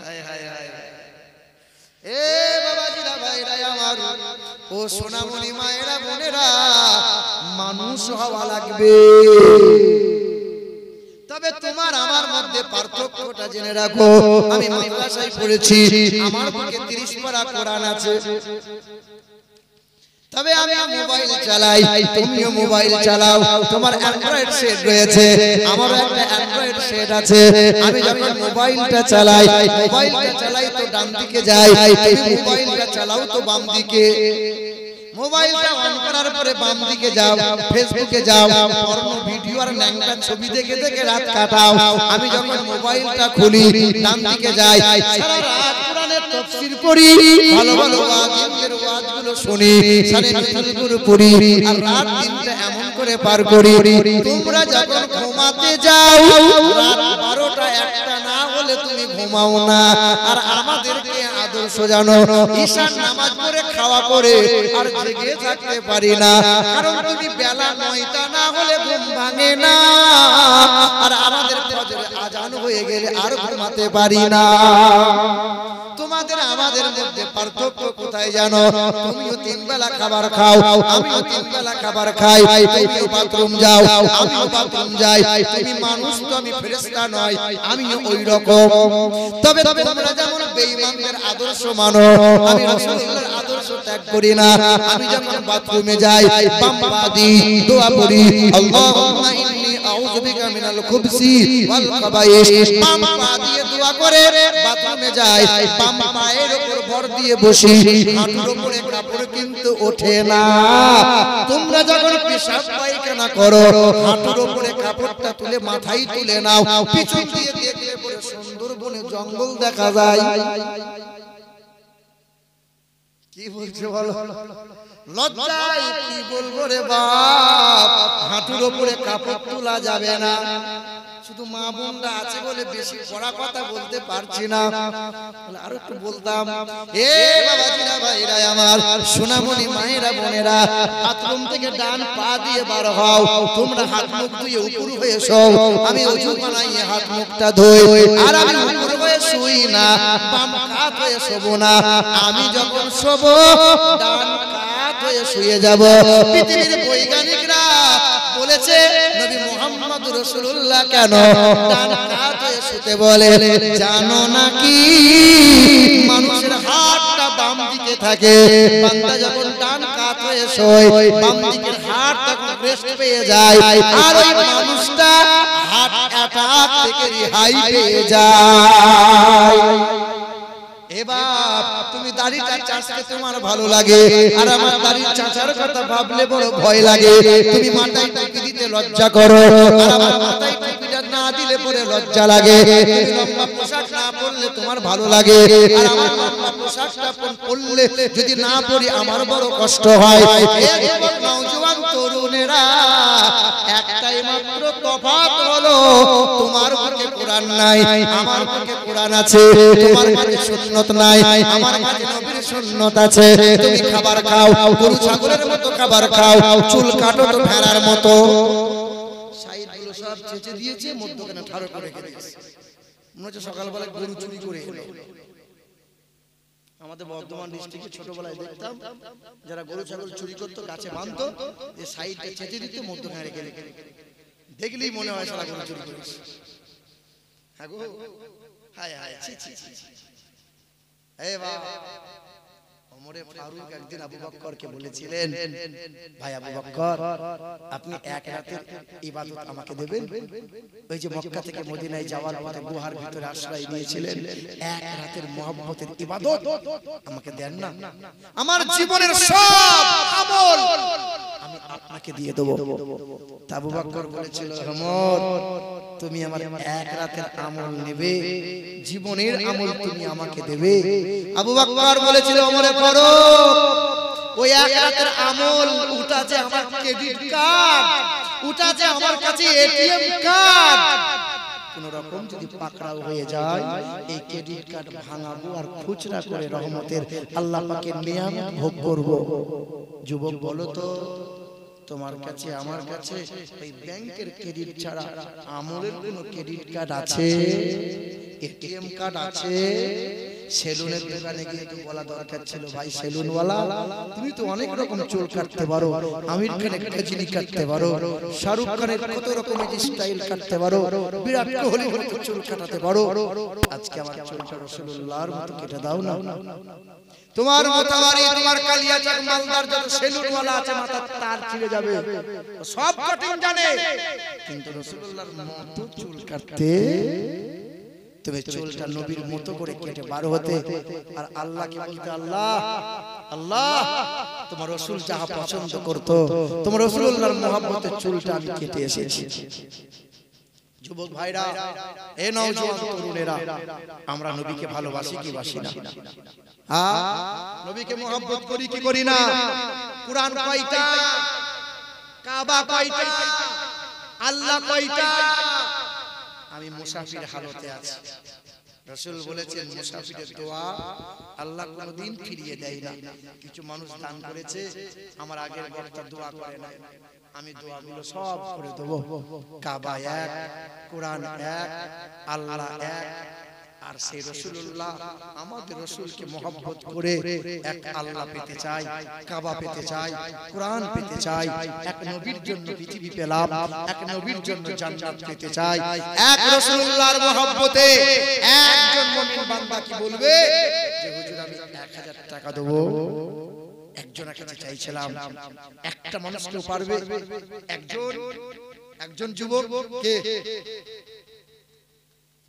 হায় হায় হায়, এ বাবাজিরা ভাইরা আমার, ও সোনামণি মায়েরা বোনেরা, মানুষ হওয়া লাগবে। তবে তোমার আমার মধ্যে পার্থক্যটা জেনে রাখো। আমি মাদ্রাসায় পড়েছি, আমার বুকে 30 পারা কোরআন আছে, তবে আমি মোবাইল চালাই, তুমিও মোবাইল চালাও, তোমার অ্যান্ড্রয়েড সেট রয়েছে, আমারও একটা অ্যান্ড্রয়েড সেট আছে। আমি যখন মোবাইলটা চালাই তো ডান দিকে যাই, তুমি মোবাইলটা চালাও তো বাম দিকে। মোবাইলটা অন করার পরে বাম দিকে যাও, ফেসবুকে যাও, পর্ন ভিডিও আর ন্যাংটা ছবি দেখে দেখে রাত কাটাও। আমি যখন মোবাইলটা খুলি ডান দিকে যাই, সারা রাত কোরআনের তাফসীর পড়ি, ভালো ভালো ওয়াজিবদের ওয়াজগুলো শুনি, সারে নজরুল পড়ি, আর রাত দিনটা এমন করে পার করি। তোমরা যখন ঘুমাতে যাও, রাত 12টা 1টা না হলে তুমি ঘুমাও না। আর আমাদেরকে আদর্শ জানো, ঈশার নামাজ পড়ে খাওয়া করে আর জেগে থাকতে পারি না, কারণ তুমি বেলা 9টা না হলে ঘুম ভাঙে না, আর আমাদের ফজরের আজান হয়ে গেলে আর ঘুমাতে পারি না। তোমাদের আমাদের মধ্যে পার্থক্য কোথায় জানো? তুমিও 3 বেলা খাবার খাও, আমিও 3 বেলা খাবার খাই, তুমিও বাথরুম যাও, আমিও বাথরুম যাই। তুমি মানুষ তো, আমি ফেরেশতা নই, আমিও ওই রকম। তবে তোমরা যেমন বেঈমানদের আদর্শ মানো, আমি রাসূলুল্লাহর আদর্শ ত্যাগ করি না। আমি যখন বাথরুমে যাই, বাম পা দিয়ে দোয়া করি, আল্লাহুম্মা ইন্নী আউযু বিকা মিনাল খুবসি ওয়াল খাবাইস। বাম পা দিয়ে দোয়া করে বাথরুমে যাই, বাম পায়ের উপর ভর দিয়ে বসি, হাঁটুর উপরে কাপড় কিন্তু ওঠে না। তোমরা যখন পেশাব পায়খানা করো, হাঁটুর উপরে কাপড়টা তুলে মাথায় তুলে নাও, পিছন দিয়ে দেখলে পরে সুন্দরবনে জঙ্গল দেখা যায়। কি বলছো বলো? লজ্জায় কি বলবো রে বাপ, হাঁটুর উপরে কাপড় তোলা যাবে না। শুধু মা বোনরা আছে বলে বেশি পড়া কথা বলতে পারছি না, আর একটু বলতাম। এ বাবাজিরা ভাইরা আমার, সোনামণি মায়েরা বোনেরা, বাথরুম থেকে ডান পা দিয়ে বার হও, তোমরা হাত মুখ ধুয়ে উপর হয়ে শোও। আমি ওযু বানাইয়ে হাত মুখটা ধুই, আর আমি উপর হয়ে শুই না, বাম কাত হয়ে শোবো না। আমি যখন শোবো ডান কাত হয়ে শুয়ে যাব। পৃথিবীর বৈজ্ঞানিকরা বলেছে নবী মুহাম্মদ রাসূলুল্লাহ কেন ডান কাত হয়ে শুতে বলে, জানো নাকি মানুষের হাতটা বাম দিকে থাকে, বান্দা যখন ডান কাত হয়ে শোয় বাম দিকের হাত তখন রেস্ট পেয়ে যায়, আর ওই মানুষটা হার্ট অ্যাটাক থেকে রেহাই পেয়ে যায়। এবার তুমি দাড়িটা চাঁচতে তোমার ভালো লাগে, আর আমার দাড়ি চাঁচার কথা ভাবলে বড় ভয় লাগে। তুমি মাথায় টুপি দিতে লজ্জা করো, আর আমার মাথায় টুপিটা না দিলে পরে লজ্জা লাগে, তুমি লম্বা পোশাক না পরলে তোমার ভালো লাগে, আর আমার লম্বা পোশাকটা পরলে যদি না পরি আমার বড় কষ্ট হয়। এই যুবক নওজোয়ান তরুণেরা, একটাই মাত্র তফাৎ হলো, তোমার বুকে কোরআন নাই, আমার বুকে কোরআন আছে। তোমার কাছে সুন্নাত নাই, আমার কাছে নবীর সুন্নাত আছে। তুমি খাবার খাও গরু ছাগলের মতো খাবার খাও, চুল কাটো তো ভেড়ার মতো। সাইডগুলো সব চেঁচে দিয়েছে, মধ্যখানে ঠাড়ো করে রেখে দিয়েছে, মনে হচ্ছে সকালবেলা গরু চুরি করে এলো। আমাদের বর্ধমান ডিস্ট্রিক্টে ছোটবেলায় দেখতাম যারা গরু ছাগল চুরি করতো, গাছে বাঁধতো, এই সাইডটা চেঁচে দিত, মধ্যখানে রেখে রেখে দেখলেই মনে হয় সারা গরু চুরি করেছে। হ্যাঁ গো, হায় হায়, ছি ছি ছি। এই বাবা, ওমরে ফারুক একদিন আবু বকরকে বলেছিলেন, ভাই আবু বকর, আপনি এক রাতের ইবাদত আমাকে দেবেন? ওই যে মক্কা থেকে মদিনায় যাওয়ার পথে গুহার ভিতরে আশ্রয় নিয়েছিলেন, এক রাতের মহব্বতের ইবাদত আমাকে দেন না? আমার জীবনের সব আমল আমি আপনাকে দিয়ে দেব। আবু বকর বলেছিল, ওমর, তুমি আমার এক রাতের আমল নেবে, জীবনের আমল তুমি আমাকে দেবে? আবু বকর বলেছিল, ওমরে ফারুক, ওই এক রাতের আমল ওটা যে আমার ক্রেডিট কার্ড, ওটা যে আমার কাছে এটিএম কার্ড, কোন রকম যদি পাকড়াও হয়ে যায়, এই ক্রেডিট কার্ড ভাঙাবো আর খুচরা করে রহমতের আল্লাহ পাকের নিয়ামত ভোগ করব। যুবক বলো তো, তোমার কাছে আমার কাছে ওই ব্যাংকের ক্রেডিট ছাড়া আমলের কোন ক্রেডিট কার্ড আছে? এটিএম কার্ড আছে? সেলুনের দোকানে গিয়ে তো বলা দরকার ছিল, ভাই সেলুনওয়ালা, তুমি তো অনেক রকম চুল কাটতে পারো, আমির খানের কাজিনি কাটতে পারো, শাহরুখ খানের কত রকমের স্টাইল কাটতে পারো, বিরাট কোহলির মতো চুল কাটাতে পারো, আজকে আমার চুলটা রাসূলুল্লাহর মতো কেটে দাও না। তোমার মতাবাড়ি, তোমার কালিয়াচক মালদার যত সেলুনওয়ালা আছে, মাথার তার ছিঁড়ে যাবে, সব কাটিং জানে, কিন্তু রাসূলুল্লাহর মতো চুল কাটতে, তুমি চুলটা নবীর মতো করে কেটে বার হতে, আর আল্লাহকে বলতে, আল্লাহ আল্লাহ, তোমার রাসূল যাহা পছন্দ করতো, তোমার রাসূলুল্লাহর মহব্বতে চুলটা আমি কেটে এসেছি। যুবক ভাইরা, এ নওজোয়ান তরুণেরা, আমরা নবীকে ভালোবাসি কি বাসি না? হ্যাঁ, নবীকে মহব্বত করি কি করি না? কুরআন কয়টা? কাবা কয়টা? আল্লাহ কয়টা? আমি মুসাফির হালতে আছি, রাসূল বলেছেন মুসাফিরের দোয়া আল্লাহ কোনদিন ফিরিয়ে দেয় না। কিছু মানুষ দান করেছে, আমার আগের বক্তা দোয়া করে না, আমি দোয়াগুলো সব করে দেব। কাবা এক, কুরআন এক, আল্লাহ এক, আর সেই রাসূলুল্লাহ, আমাদের রাসূলকে মহব্বত করে এক আল্লাহ পেতে চাই, কাবা পেতে চাই, কুরআন পেতে চাই, এক নবীর জন্য পৃথিবী পেলাম, এক নবীর জন্য জান্নাত পেতে চাই। এক রাসূলুল্লাহর মহব্বতে একজন মুমিন বান্দা কি বলবে যে হুজুর আমি 1000 টাকা দেব? একজনের কাছে চাইছিলাম, একটা মানুষ কেউ পারবে? একজন যুবক কে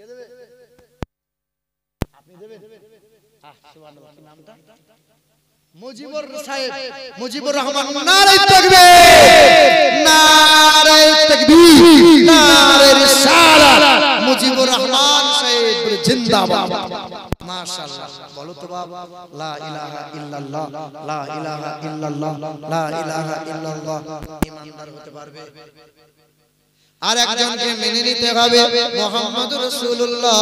দেবে? আপনি দেবেন? সুবহানাল্লাহ, কি নামটা? মুজিবুর সাহেব, মুজিবুর রহমান। নারে তাকবীর, নারে তাকবীর, নারে রিসালাত। মুজিবুর রহমান সাহেব জিন্দাবাদ। মাশাআল্লাহ, বলো তো বাবা, লা ইলাহা ইল্লাল্লাহ, লা ইলাহা ইল্লাল্লাহ, লা ইলাহা ইল্লাল্লাহ। ঈমানদার হতে পারবে? আর একজনকে মেনে নিতে হবে, মুহাম্মদুর রাসূলুল্লাহ।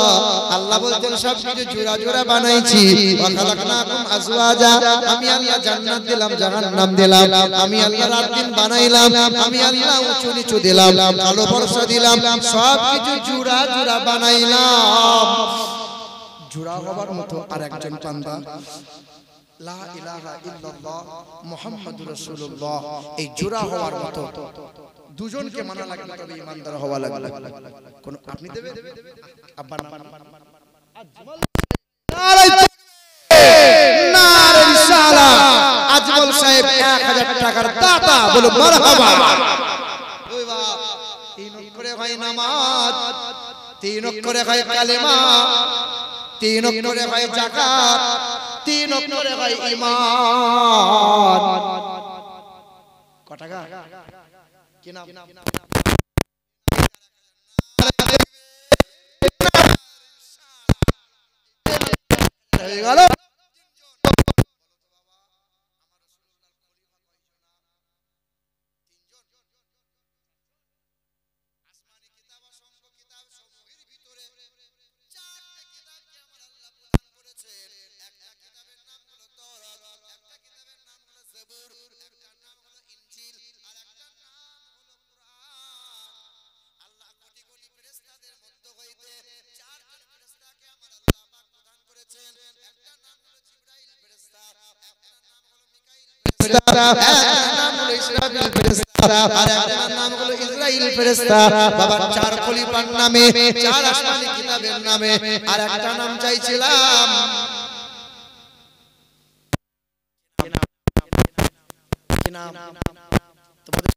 আল্লাহ বলতেন সবকিছু জোড়া জোড়া বানাইছি, ওয়া খালাকনাকুম আজওয়াজা, আমি আল্লাহ জান্নাত দিলাম, জাহান্নাম দিলাম, আমি আল্লাহ রাত দিন বানাইলাম, আমি আল্লাহ উঁচু নিচু দিলাম, আলো বর্ষা দিলাম, সবকিছু জোড়া জোড়া বানাইলাম। জোড়া হবার মতো আর একজন বান্দা, লা ইলাহা ইল্লাল্লাহ মুহাম্মাদুর রাসূলুল্লাহ, এই জোড়া হওয়ার মতো দুজনকে মানা লাগবে, তবে ইমানদার হওয়া লাগবে। কোন আপনি দেবেন? আব্বা নাম নারে রিসালাত। আজমল সাহেব 1000 টাকার দাতা, বলো মারহাবা। ওই বাপ, 3 অক্ষরে হয় নামাজ, 3 অক্ষরে হয় কালেমা, 3 অক্ষরে হয় যাকাত, 3 অক্ষরে হয় ঈমান। কত টাকা? কি নাম? হয়ে গেল। বাবা চার খলিফার নামে, চার আসমানি কিতাবের নামে আর একটা নাম চাইছিলাম। কি নাম? তোমাদের